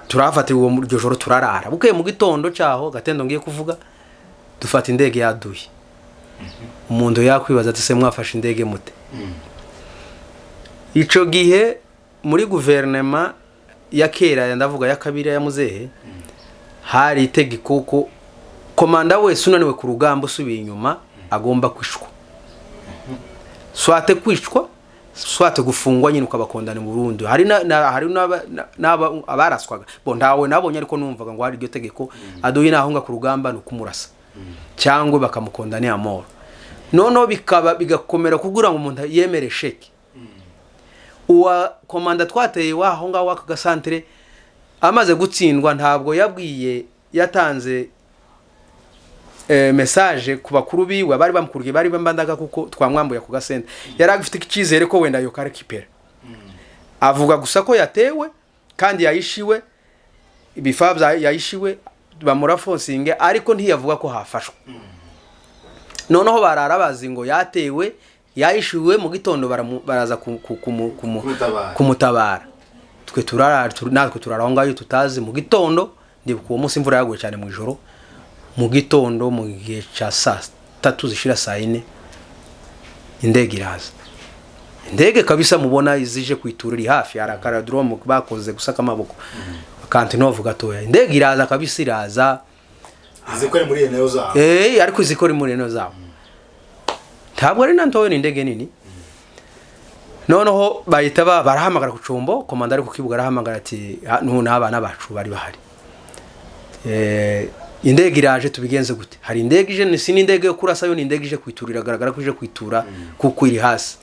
S2: turafata uwo mu joro turarara bukeye mu gitondo cyaho gatendo ngiye kuvuga dufata indege ya Adui umuntu yakwibaza ati se mwafashe indege mute ico gihe muri guverinoma ya kera ndavuga ya Kabira ya Muzehe hari itegeko ko komanda wese unaniwe ku rugamba usubiye inyuma agomba kwishwa swate kwishwa swate gufungwa nyine ukabakondana mu Burundi hari abaraswaga bo ndawe nabonye ariko numvaga ngo hari iryo tegeko Adui nahonga ku rugamba nukumurasa cyangwa bakamukondana amoro nono bigakomera kugura ngo umuntu yemere sheke uwa komanda twateye waho ngaho waka santere amaze gutsindwa ntabwo yabwiye yatanze message ku bakuru biwe bari bamukuriye bari bambandaga kuko twamwambuye ku gasente yaragifite ikizere ko wenda yo karekipera avuga gusa ko yatewe kandi yayishiwe ibifabya yayishiwe bamurafonsinge ariko ntiyavuga ko hafashwe noneho bararabazi ngo yatewe yayishiwe mu gitondo baraza kumutabara twe natwe turaranga yo tutazi mu gitondo ndibuka uwo munsi imvura yaguye cyane mu ijoro mu gitondo mu gihe ca saa 3 zishira saa 4 indege iraza. Indege kabisa mubona izije kwiturira hafi arakaradrome bakoze gusaka amaboko Kantinovu gatoya. Indege iraza kabisa iraza
S1: izikore muri eneo zabo.
S2: Ariko izikore muri eneo zabo. Ntabwo ari nantoye indege nini. Noneho bahita barahamagara ku Combo, komandari ku kibuga arahamagara ati none abana bacu bari bahari. Indege iraje tubigenze gute? Hari indege ije si n'indege yo kurasa yo ni indege ije kwiturira garagara ko ije kwitura kuko iri hasi.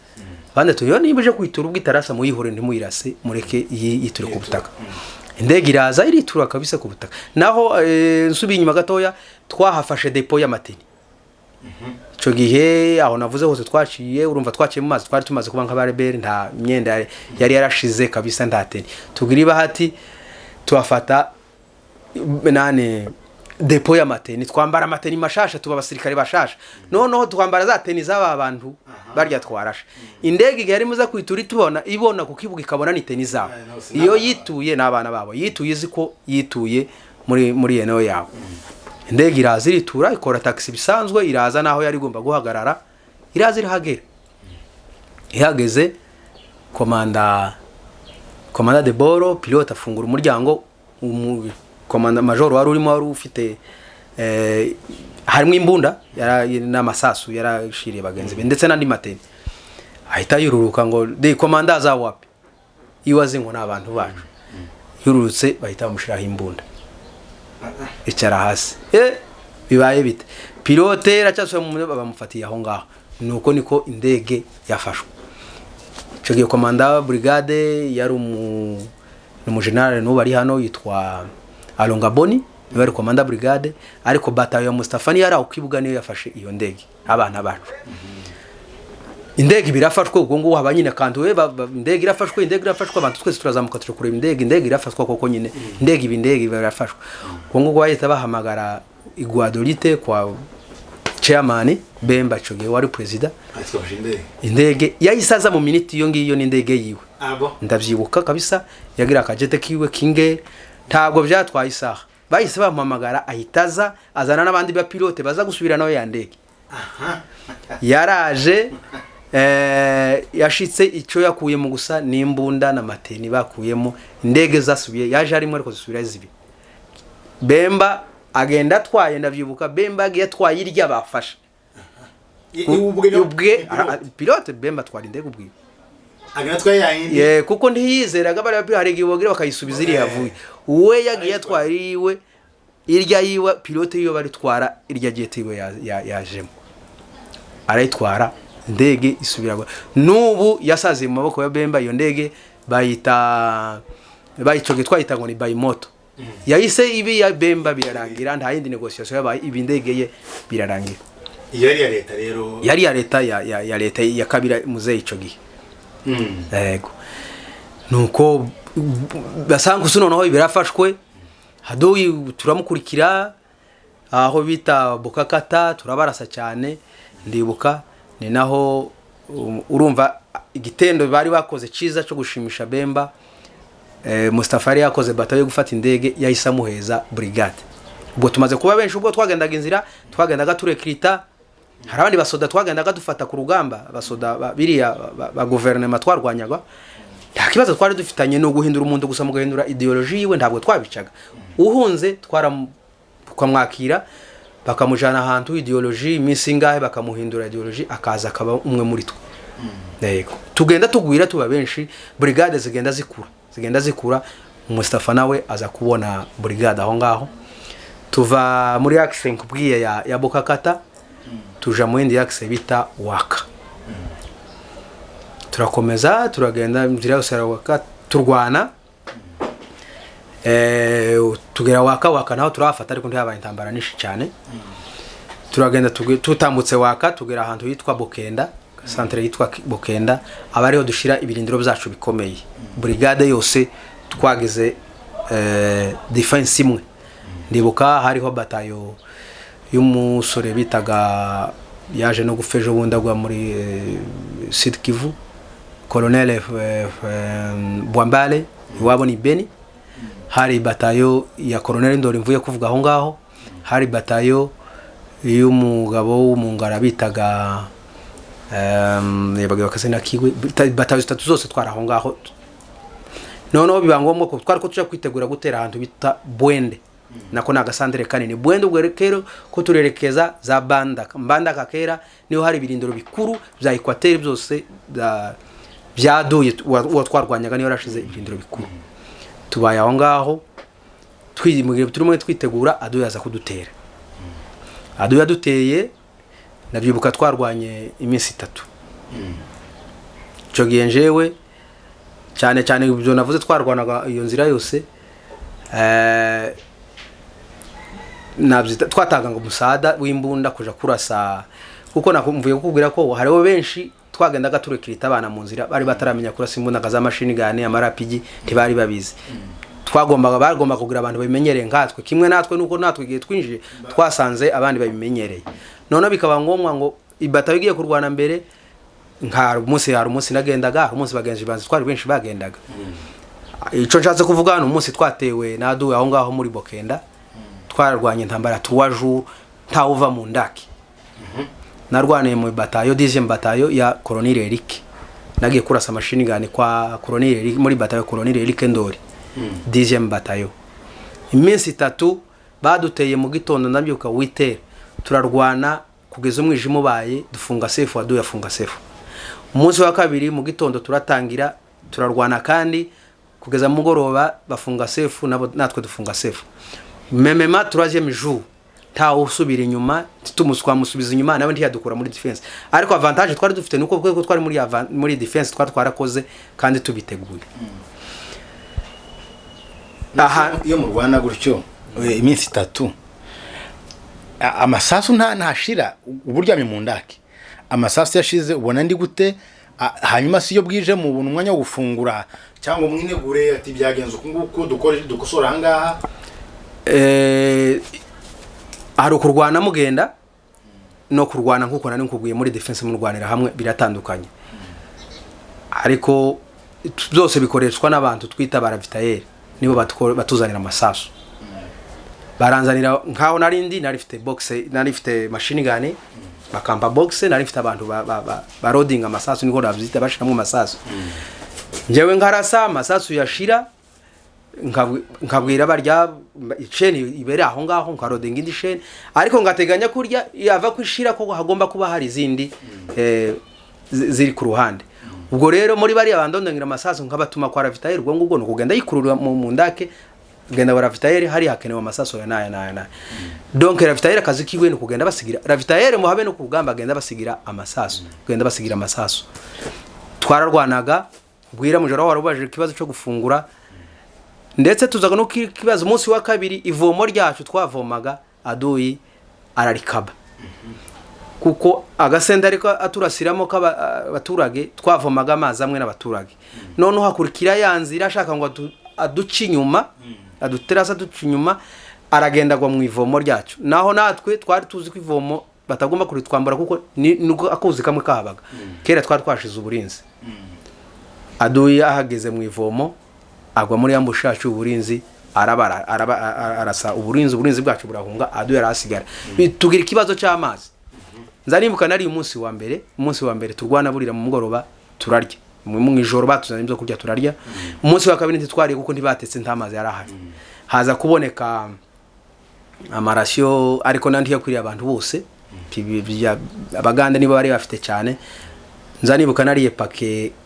S2: Bande tuyo niba ije kwitura ubwitarasa muyihore ntimuyirase mureke yiture ku butaka. Indege iraza iritura kabisa ku butaka. Naho nsubiye inyuma gatoya twahafashe depot y'amateni. Ico gihe aho navuze hose twaciye urumva twaciye mu mazi twari tumaze kuba nk'abarebere nta myenda yari yarashize kabisa ndateni. Tugira bahati tuafata nane depot y'amateni twambara amateni mashasha tuba abasirikare bashasha. Noneho twambara za teni z'aba abantu barya twarasha. Indege igihe yari muza kwitura ibona ku kibuga ikabona ni teni zabo. Iyo yituye n'abana babo yituye ziko yituye muri eneo yabo. Indege iraza iritura ikora taxi bisanzwe iraza naho yari igomba guhagarara iraza irahagera. Ihageze komanda de boro pilote afungura umuryango komanda major wari urimo wari ufite harimo imbunda n'amasasu yarashiriye bagenzi be ndetse n'andi mateni. Ahita yururuka ngo de komanda za wapi iwaze ngo n'abantu bacu yururutse bahita bamushiraho imbunda icara hasi. Bibaye bite pilote aracyaswe mu bamufatiye aho ngaho nuko niko indege yafashwe. Ico gihe komanda brigade yari umu general no bari hano yitwa Alongaboni bari komanda brigade ariko batayo ya Mustafa ni yari ukibuga niyo yafashe iyo ndege abana bacu. Indege birafashwe ubwo ngo haba nyine kantuwe indege irafashwe abantu twese turazamuka turi kureba indege irafashwa koko nyine indege birafashwe. Ubwo ngo bahita bahamagara Iguadolite kwa chairman Bemba Choge wari president indege yayisaza mu minute iyo ngiyo n'indege yiwe. Ndavyibuka kabisa yagira akajete kiwe kinge ntabwo byatwaye isaha bahise bampamagara ahitaza azana n'abandi ba pilote baza gusubira nawe ya ndege. Yaraje yashitse ico yakuye mu gusa n'imbunda na mateni bakuyemo indege zasubiye yaje arimo ariko zisubira zibi. Bemba agenda atwaye ndavyibuka Bemba agiye atwaye irya bafasha. Ubwe pilote Bemba twari indege ubwe.
S1: Agenda atwaye yayindi.
S2: Kuko ntiyizeraga bari hari igibogere bakayisubiza iri yavuye. Uwe yagiye atwaye iwe irya yiwe pilote yo bari twara irya jet iwe yajemo. Arayitwara indege isubira nubu yasaze mu maboko ya Bemba iyo ndege bayicoge twayita ngo ni bayimoto. Yahise ibi ya Bemba birarangira nta yindi negotiation yabaye ibi ndege ye birarangira.
S1: Yari ya leta rero
S2: yari ya leta ya leta ya Kabira muzeyi ico gihe. Yego nuko basanga usuno naho birafashwe Adui turamukurikira aho bita Bukakata turabarasa cyane ndibuka ni naho urumva igitendo bari bakoze ciza cyo gushimisha Bemba. Mustafa yari yakoze batayo yo gufata indege yahisa muheza brigade. Ubwo tumaze kuba benshi ubwo twagendaga inzira twagendaga turekrita hari abandi basoda twagendaga dufata ku rugamba basoda biriya ba gouvernement twarwanyaga. Nta kibazo twari dufitanye no guhindura umuntu gusa mu guhindura ideology yiwe ntabwo twabicaga. Uhunze twaramwakira bakamujana ahantu ideology misingahe bakamuhindura ideology akaza akaba umwe muri twe. Yego tugenda tugwira tuba benshi brigade zigenda zikura Mustafa nawe aza kubona brigade aho ngaho tuva muri axe nkubwiye ya Bukakata tuja mu yindi axe bita Waka. Turakomeza turagenda inzira yose Waka turwana tugera Waka naho turafata ariko ntiyabaye intambara nishi cyane. Turagenda tutambutse Waka tugera ahantu yitwa Bokenda centre yitwa Bokenda abariho dushira ibirindiro byacu bikomeye. Brigade yose twageze defense imwe. Ndibuka hariho batayo y'umusore bitaga yaje no gufejo bundagwa muri Sud Kivu Colonel Bwambale iwabo ni Beni. Hari batayo ya Colonel Ndori mvuye kuvuga aho ngaho hari batayo y'umugabo w'umungara bitaga yabaga bakase nakiwe batayo zitatu zose twaraho ngaho. Noneho biba ngombwa ko twari ko tuja kwitegura gutera ahantu bita Bwende, nako nagasandere kanini. Bwende ubwo rero ko turerekeza za Mbandaka kera niho hari ibirindiro bikuru bya Equateur byose bya Adui uwo twarwanyaga niyo rashize ibirindiro bikuru. Tubaye aho ngaho turimo twitegura Adui yaza kudutera. Adui yaduteye nabyibuka twarwanye iminsi 3. Cyo giyenjewe cyane cyane ibyo navuze twarwanaga iyo nzira yose nabyita twatanga ngo musada w'imbunda kuja kurasa, kuko nakumvuye kukubwira ko hariho benshi twagendaga turekirita abana mu nzira bari bataramenya kurasa imbunda kaza machine gun amarapigi ntibari babizi. Bagomba kugira abantu babimenyereye nkatwe kimwe natwe nuko natwe giye twinjije twasanze abandi babimenyereye. None bikaba ngomwa ngo ibatayo igiye kurwana mbere hari umunsi nagendaga, umunsi bagenzi banze twari benshi bagendaga. Ico nshatse kuvuga hano umunsi twatewe na Adui aho ngaho muri Bokenda, twararwanye intambara 3 jours nta uva mu ndaki. Narwaniye mu batayo 10e batayo ya Colonel Eric, nagiye kurasa machine gun kwa Colonel Eric muri batayo Colonel Eric Ndori 10e batayo. Iminsi 3 baduteye mu gitondo ndabyuka witere turarwana kugeza umwijimo baye dufunga sefu, Adui yafunga sefu. Umunsi wa kabiri mu gitondo turatangira turarwana kandi kugeza mugoroba bafunga sefu nabo natwe dufunga sefu. Memema 3e jour ta usubira inyuma tumuswa musubiza inyuma nawe ntiyadukura muri defense, ariko avantage twari dufite nuko kuko twari muri defense twarakoze kandi tubiteguye.
S1: Aha iyo mu Rwanda gutyo iminsi 3 amasasu ntashira uburyamye mu ndaki. Amasasu yashize ubona ndi gute, hanyuma siyo bwije mu buntu wo gufungura cyangwa mwinegure ati byagenze uko dukosora hangaha.
S2: Ari kurwana mugenda no kurwana nkuko nari nkubwiye muri defense mu Rwanira hamwe biratandukanye, ariko byose bikoreshwa n'abantu twita baravitayer nibo batuzanira amasasu. Baranzanira nkaho narindi narifite box narifite machine gun bakamba box narifite abantu ba loading amasasu niko navyita bashiramo amasasu. Njewe nkarasa amasasu yashira nkabwira barya chain ibere aho ngaho nkarodinga indi chain, ariko ngateganya kurya yava kwishira ko hagomba kuba hari izindi ziri ku ruhande. Ubwo rero muri bari abandondangira amasasu nkabatuma kwa ravitayer ubwo ngubwo no kugenda yikurura mu ndake genda ravitayer hari hakenewe amasasu ya naya. Donc ravitayer akazi kiwe no kugenda basigira ravitayer mu habe no kugamba agenda basigira amasasu, kugenda basigira amasasu. Twararwanaga bwira mujoro warubaje kibazo cyo gufungura, ndetse tuzaga no kibazo umunsi wa kabiri ivomo ryacu twavomaga Adui ararikaba. Kuko agasenda ariko aturasiramo k'abaturage twavomaga amazi amwe n'abaturage. None hakurikira yanzira ashaka ngo aduci inyuma, aduterasa duci inyuma aragenda gwa mu ivomo ryacu. Naho natwe twari tuzi ko ivomo batagomba kuri twambara kuko nuko akozi kamwe kahabaga. Kera twari twashize uburinzi. Adui ahageze mu ivomo agwa muri yambushacu uburinzi arasa uburinzi bwacu burahunga. Adui arasigara tugira ikibazo cy'amazi. Nzanibuka nari umunsi wa mbere turwana burira mu mugoroba turarya mu ijoro batuzanye ibyo kurya turarya. Umunsi wa kabiri ntitwariye kuko ntibatetse ntamazi yarahari. Haza kuboneka amarasyo ariko nandiye kuri abantu bose abaganda nibo bari bafite cyane. Nzanibuka nariye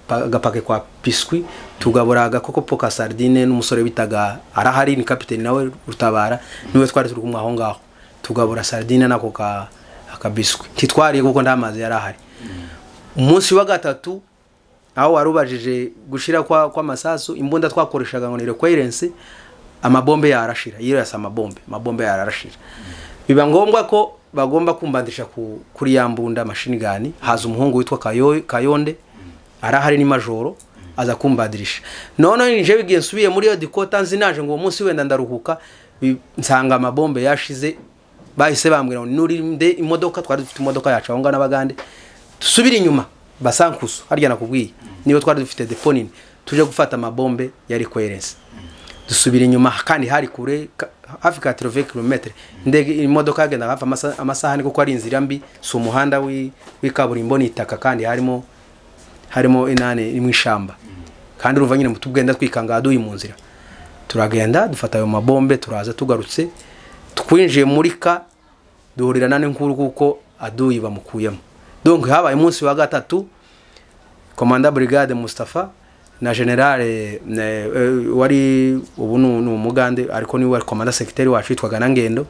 S2: agapake kwa biscuit tugabura agakoko poka sardine n'umusore bitaga arahari ni capitaine nawe Rutabara niwe twari turi kumwe aho ngaho tugabura sardine nako akabiscuit titwariye kuko ndamazi yarahari. Umunsi wa gatatu aho warubajije gushira kwa masasu imbunda twakoreshaga ngo ni requirence amabombe yarashira yirasa amabombe yarashira. Biba ngombwa ko bagomba kumbandisha kuri yambunda machine gun. Haza umuhungu witwa Kayonde arahari ni majoro aza kumbadirisha. None nje bigiye nsubiye muri yo dikota nzinaje ngo umunsi wenda ndaruhuka nsanga amabombe yashize. Bahise bambwira ngo nurinde imodoka, twari dufite imodoka yacu aho ngana bagande tusubira inyuma basankuso harya nakubwiye niyo twari dufite deponine tuje gufata amabombe yari coherence. Dusubira inyuma kandi hari kure hafi 80 km indege imodoka yagenda hafi amasaha ni kuko ari inzira mbi so umuhanda w'ikaburimbo nitaka kandi harimo inane imwe ishamba kandi uruva nyine mutubwenda twikanga Adui mu nzira turagenda dufata ayo mabombe turaza tugarutse twinjiye muri ka duhurira nane nkuru kuko Adui bamukuyemo donc habaye umunsi wa gatatu commandant brigade Mustafa na generale wari ubu ni umugande ariko ni wari commandant secretary wacu yitwaga na Ngendo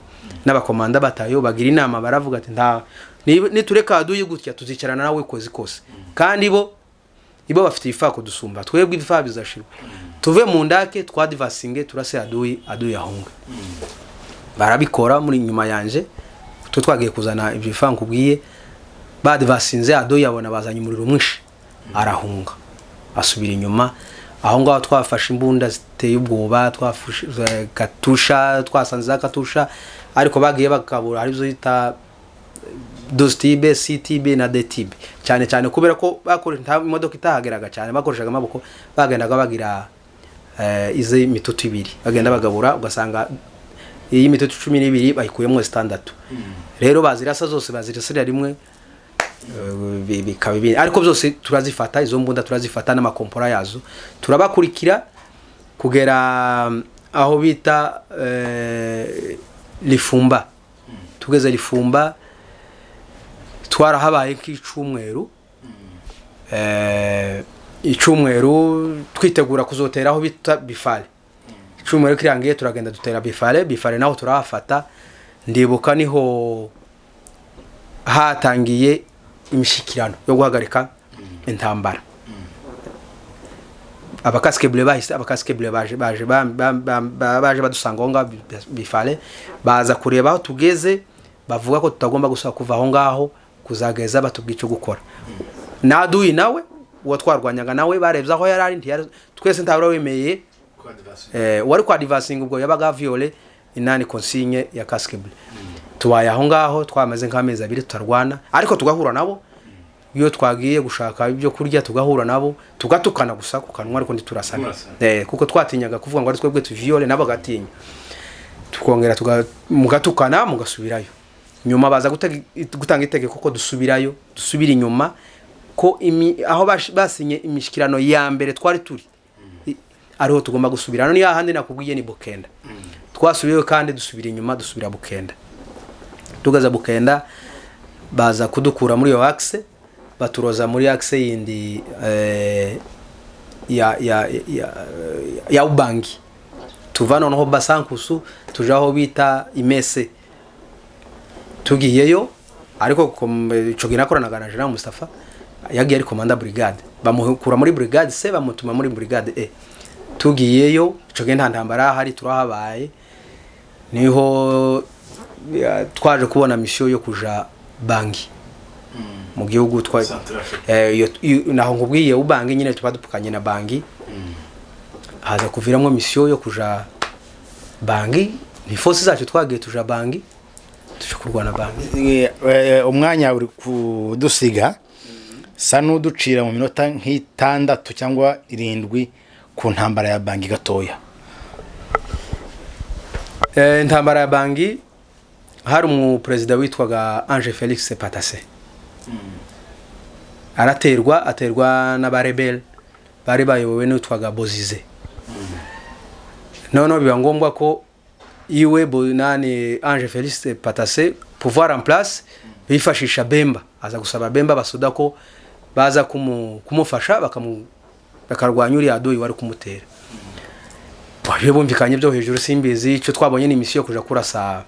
S2: n'abakomanda batayo bagira inama baravuga ati nta nitureka Adui gutya tuzicarana nawe kozi kose kandi ibo bafite ifako dusumba twebwe ifa bizashirwa tuve mu ndake twadivasinge turase Adui yahunga barabikora muri nyuma yanje twagiye kuzana ibyo ifa nkubwiye badivasinze Adui yabona bazanye umuriro mwinshi arahunga asubira inyuma aho ngaho twafashe imbunda ziteye ubwoba twafushe katusha twasanze katusha ariko bagiye bakabura hari byo yita dostibe ctibe na detibe cyane kubera ko bakora nta imodoka itahageraga cyane bakoreshaga amaboko bagendaga bagira ize mitutu ibiri bagenda bagabura ugasanga iyi mitutu 12 bayikuyemo standard rero bazirasa zose bazirasira rimwe bikabibi ariko byose turazifata izo mbunda turazifata n'amakompora yazo turabakurikira kugera aho bita Lifumba tugeze Lifumba twarahabaye k'icumweru icumweru twitegura kuzotera aho bita Bifale icumweru kirangiye turagenda dutera Bifale naho turahafata ndibuka niho hatangiye imishikirano yo guhagarika intambara abakaske bleu baje badusanga aho ngaho Bifale baza kureba aho tugeze bavuga ko tutagomba gusaba kuva aho ngaho kuzageza batubwice gukora na Adui nawe uwo twarwanyaga nawe barebye aho yarari twese ntabura wemeye wari kwa advancing ubwo yabaga viole inani consigne ya casque bleu tubaye aho ngaho twamaze nk'amezi 2 tutarwana ariko tugahura nabo iyo twagiye gushaka ibyo kurya tugahura nabo tugatukana gusa kukanwa ariko nditurasana kuko twatinyaga kuvuga ngo ari twebwe tuviole nabo gatinya tukongera mugatukana mugasubirayo nyuma baza gutanga itegeko ko dusubira inyuma ko aho basinye imishikirano ya mbere twari turi ariho tugomba gusubirana ni ahandi nakubwiye ni Bukenda twasubiyeyo kandi dusubira inyuma dusubira Bukenda tugaza Bukenda baza kudukura muri yo axe baturoza muri axe yindi ya Ubangi tuvana noho basankusu tujaho bita Imese tugiyeyo ariko ico ginakoranaga na General Mustafa yagiye ari commandant brigade bamuhukura muri brigade C bamutuma muri brigade E tugiyeyo ico genda ntambara hari turahabaye niho twaje kubona mission yo kuja Bangi mu gihugu naho ngubwiye Ubangi nyine tubadupukanye na Bangi haza kuviramo mission yo kuja Bangi ni force zacu twagiye tuja Bangi tukurwana Bangi
S1: umwanya uri kudusiga sanu ducira mu minota nk'itandatu cyangwa 7 ku ntambara ya Bangi gatoya
S2: intambara ya Bangi hari umu president witwaga Ange Felix Patase aterwa n'abarebel bari bayobowe n'utwaga Bozize nono biba ngombwa ko iwe bonane Ange Felix Patase pouvoir en place bifashisha Bemba aza gusaba Bemba basoda ko baza kumufasha bakarwanya uri Adui wari kumutera baje bumvikanye byo hejuru simbizi ico twabonye ni mission kuja kurasa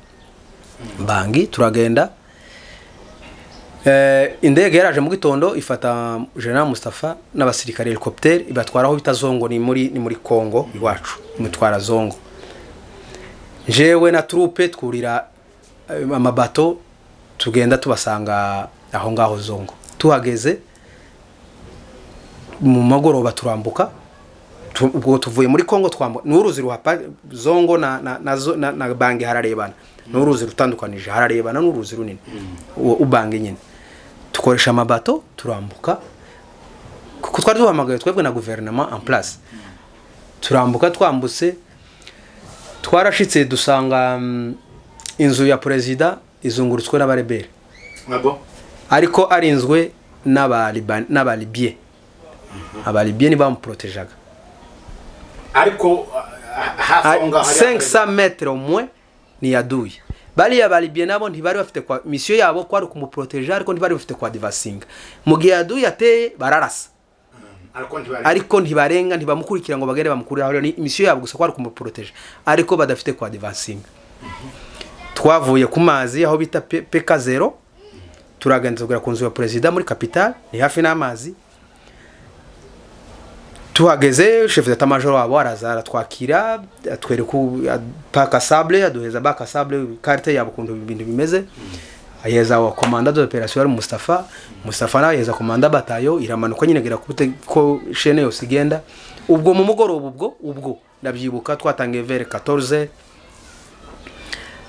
S2: Bangi turagenda indege yaraje mu gitondo ifata General Mustafa n'abasirikare helicopter ibatwaraho bitazongo ni muri Congo iwacu imutwara zongo jewe na troupe twurira amabato tugenda tubasanga aho ngaho zongo tuhageze mu magoroba turambuka ubwo tuvuye muri Congo twambuka n'uruzi ruhapa zongo na Bangi hararebana n'uruzi rutandukanije hararebana n'uruzi runini Ubangi nyine tukoresha amabato turambuka kuko twari duhamagaye twebwe na gouvernement en place turambuka twambutse twarashitse dusanga inzu ya perezida izungurutswe n'abarebere ariko arinzwe n'abalibye abalibye ni bamuprotejaga ariko 500 metres au moins ni Adui. Bali abalibye nabo ntibari bafite kwa mission yabo kwari kumuproteja ariko ntibari bafite kwa divasinga mu gihe Adui yateye bararasa ariko ntibarenga ntibamukurikira ngo bagere bamukurira aho ni mission yabo gusa kwari kumuproteja ariko badafite kwa divasinga. Twavuye ku mazi aho bita PK0 turagenda tugera ku nzu ya president muri capital ni hafi n'amazi. Tuhageze chef d'état major wabo arazara twakira atwereka paka sable aduheza baka sable carte yabo kuntu ibintu bimeze ayeza wa commandant d'opération Mustafa na yeza commandant batayo iramanuka nyine gera ko chaîne yose igenda ubwo mu mugoroba ubwo ndabyibuka twatangiye vers 14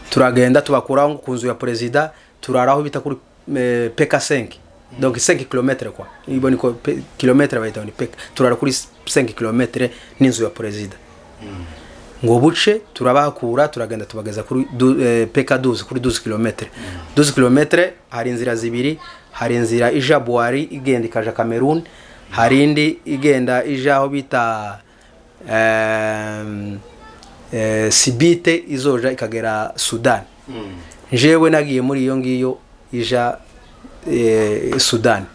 S2: turagenda tubakuraho ku nzu ya president turaraho bita kuri PK5 donc 5 km quoi iboni ko kilometre bayita ni PK turara kuri 5 km n'inzu ya president ngo buce turabakura turagenda tubageza kuri PK12 kuri 12 km 12 km hari inzira zibiri hari inzira ija Buari igenda ikaja Cameroon hari indi igenda ija aho bita Sibite izoja ikagera Sudan jewe nagiye muri iyo ngiyo ija Sudan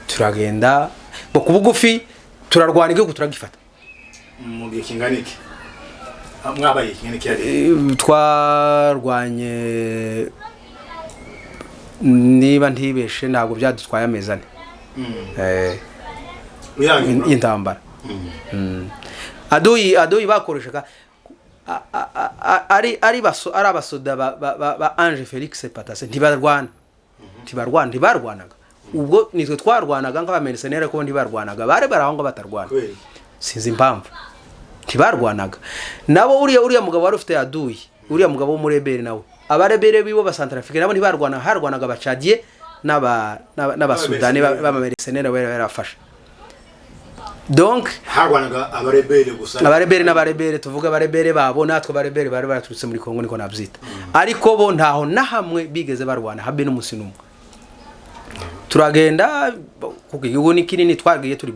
S2: turagenda bo kubugufi turarwana igihugu turagifata
S1: mu gihe kinganiki mwabaye kinganiki
S2: twarwanye niba ntibeshe ntabwo byadutwaye amezane intambara Adui bakoreshaga ari abasoda ba Ange Felix Patase ntibarwanaga ubwo nitwe twarwanaga nk'abamenesenere ko ntibarwanaga bare barahonga batarwana sinzi impamvu ntibarwanaga nabo uriya mugabo wari ufite Adui uriya mugabo wo murebere nawe abarebere bibo ba Centrafrique nabo harwanaga bacadiye n'abasudani b'abamenesenere barafasha donc
S1: harwanaga abarebere gusa
S2: n'abarebere tuvuga abarebere babo natwe abarebere bari baraturutse muri Congo niko nabyita ariko bo ntaho na hamwe bigeze barwana habe n'umunsi numwe turagenda kuko igihugu ni kinini twagiye turi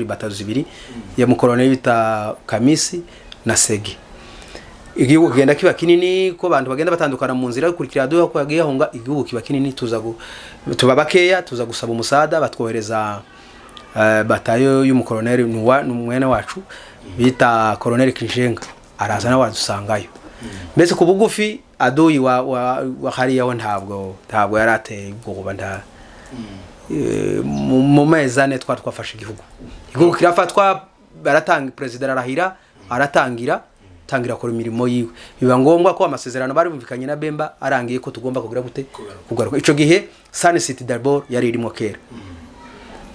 S2: batayo zibiri ya mukoloneli bita Kamisi na Sege igihugu kigenda kiba kinini ko abantu bagenda batandukana mu nzira Kurikira Adui ko yagiye honga igihugu kiba kinini tuba bakeya tuza gusaba umusada batwohereza batayo y'umukoloneli n'umwene wacu bita koloneli Kinjenga araza na wadusangayo mbese ku bugufi Adui wa hariya we ntabwo yarateye ubwoba mu mezane twafashe igihugu kirafatwa baratanga president arahira tangira kora imirimo yiwe biba ngombwa ko amasezerano bari bumvikanye na Bemba arangiye ko tugomba kugira gute kugaruka ico gihe Sun City d'abord yari irimo kera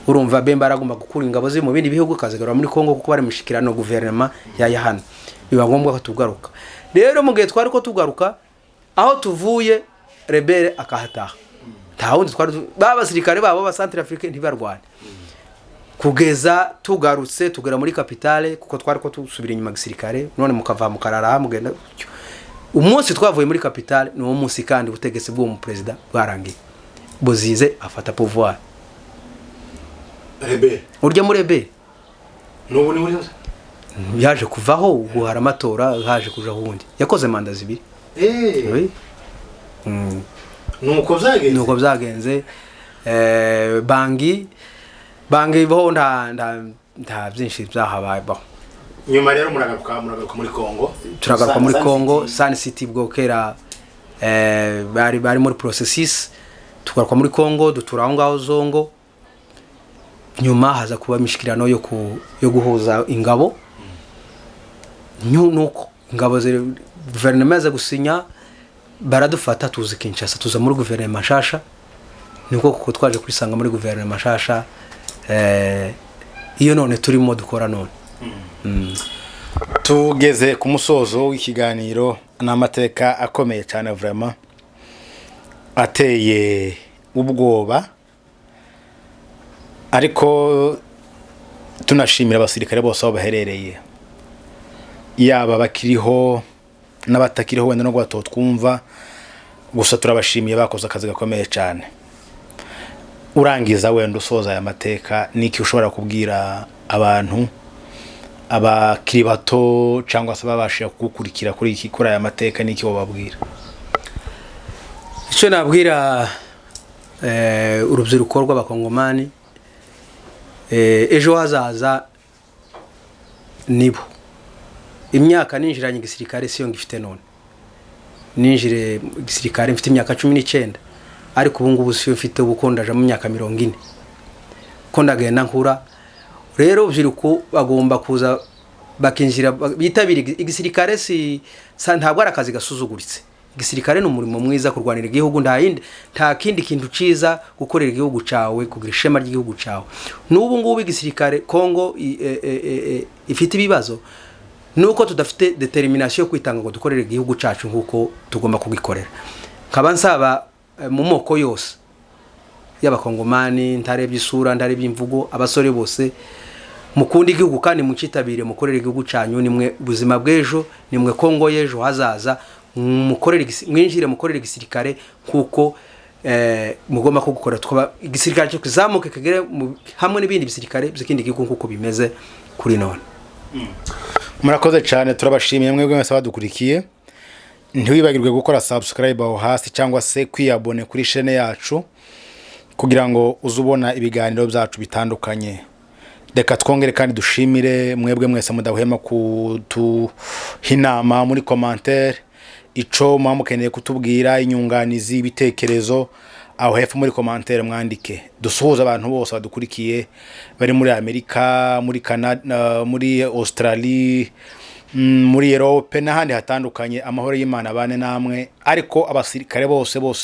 S2: urumva Bemba aragomba gukura ingabo ze mu bindi bihugu kazigarura muri Congo kuko bari mushikirano guverinoma yayahana biba ngombwa ko tugaruka rero mu gihe twari ko tugaruka aho tuvuye rebere akahataha tawundi twari babasirikare babo ba Centrafrique ntibarwane kugeza tugarutse tugera muri capitale kuko twari ko tusubira inyuma gisirikare none mukava mukarara mugenda umunsi twavuye muri capitale no umunsi kandi butegetse bwo mu president bwarangiye Bozize afata pouvoir
S1: rebere
S2: urya muri rebere
S1: n'ubu ni muri
S2: yaje kuvaho guhara amatora haje kuja hundi yakoze manda zibiri nuko byagenze bangi bo nta byinshi byahabaye baho
S1: nyuma rero muragaruka muri Congo
S2: turagaruka muri Congo Sun City bwokera bari muri processes tugaruka muri Congo duturaho ngaho zongo nyuma haza kuba mishikirano yo guhuza ingabo nuko ingabo zere guverinoma za gusinya baradufata tuzi Kinshasa tuza muri guverinoma nshasha niko kuko twaje kwisanga muri guverinoma nshasha iyo none turimo dukora none
S1: tugeze ku musozo w'ikiganiro n'amateka akomeye cyane vraiment ateye ubwoba ariko tunashimira abasirikare bose aho baherereye yaba bakiriho n'abatakiriho wenda no gwato twumva, gusa turabashimiye bakoze akazi gakomeye cyane. Urangiza wenda usoza aya mateka niki ushobora kubwira abantu abakiri bato cyangwa se babashije kugukurikira kuri aya mateka, niki wababwira?
S2: Icyo nabwira urubyiruko rw'abakongomani, ejo hazaza nibo. Imyaka ninjiranye igisirikare siyo ngifite none. Ninjire igisirikare mfite imyaka 19, ariko ubu ngubu siyo mfite ubukondaje mu myaka 40. Ko ndagenda nkura. Rero urubyiruko bagomba kuza bakinjira bitabira igisirikare. Ntabwo ari akazi gasuzuguritse. Igisirikare ni umurimo mwiza kurwanira igihugu, nta kindi kintu ciza gukorera igihugu cawe, kugira ishema ry'igihugu cawe. N'ubu ngubu igisirikare Congo ifite ibibazo, nuko tudafite determination yo kwitanga ngo dukorere igihugu cacu nkuko tugomba kugikorera. Nkaba nsaba mu moko yose y'abakongomani, ntarebye isura, ntarebye imvugo, abasore bose mukundi igihugu kandi mucitabire mukorere igihugu canyu. Nimwe buzima bw'ejo, nimwe Congo y'ejo hazaza. Mwinjire mukorere igisirikare kuko mugomba kugukora. Twaba igisirikare cyo kizamuke kagere hamwe n'ibindi bisirikare by'ikindi gihugu nkuko bimeze kuri none.
S1: Murakoze cyane, turabashimiye mwebwe mwese badukurikiye. Ntiwibagirwe gukora subscribe aho hasi cyangwa se kwiyabone kuri chaîne yacu kugira ngo uzubona ibiganiro byacu bitandukanye. Reka twongere kandi dushimire mwebwe mwese mudahwema inama muri commentaire. Ico mukeneye kutubwira inyunganizi, ibitekerezo, aho hepfo muri commentaire mwandike. Dusuhuza abantu bose badukurikiye bari muri Amerika, muri Canada, muri Australia, muri Europe n'ahandi hatandukanye. Amahoro y'Imana bane namwe. Ariko abasirikare bose bo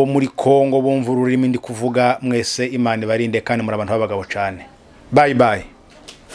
S1: muri Congo bumva ururimi ndi kuvuga, mwese Imana barinde kandi muri abantu babagabo cyane. Bye bye.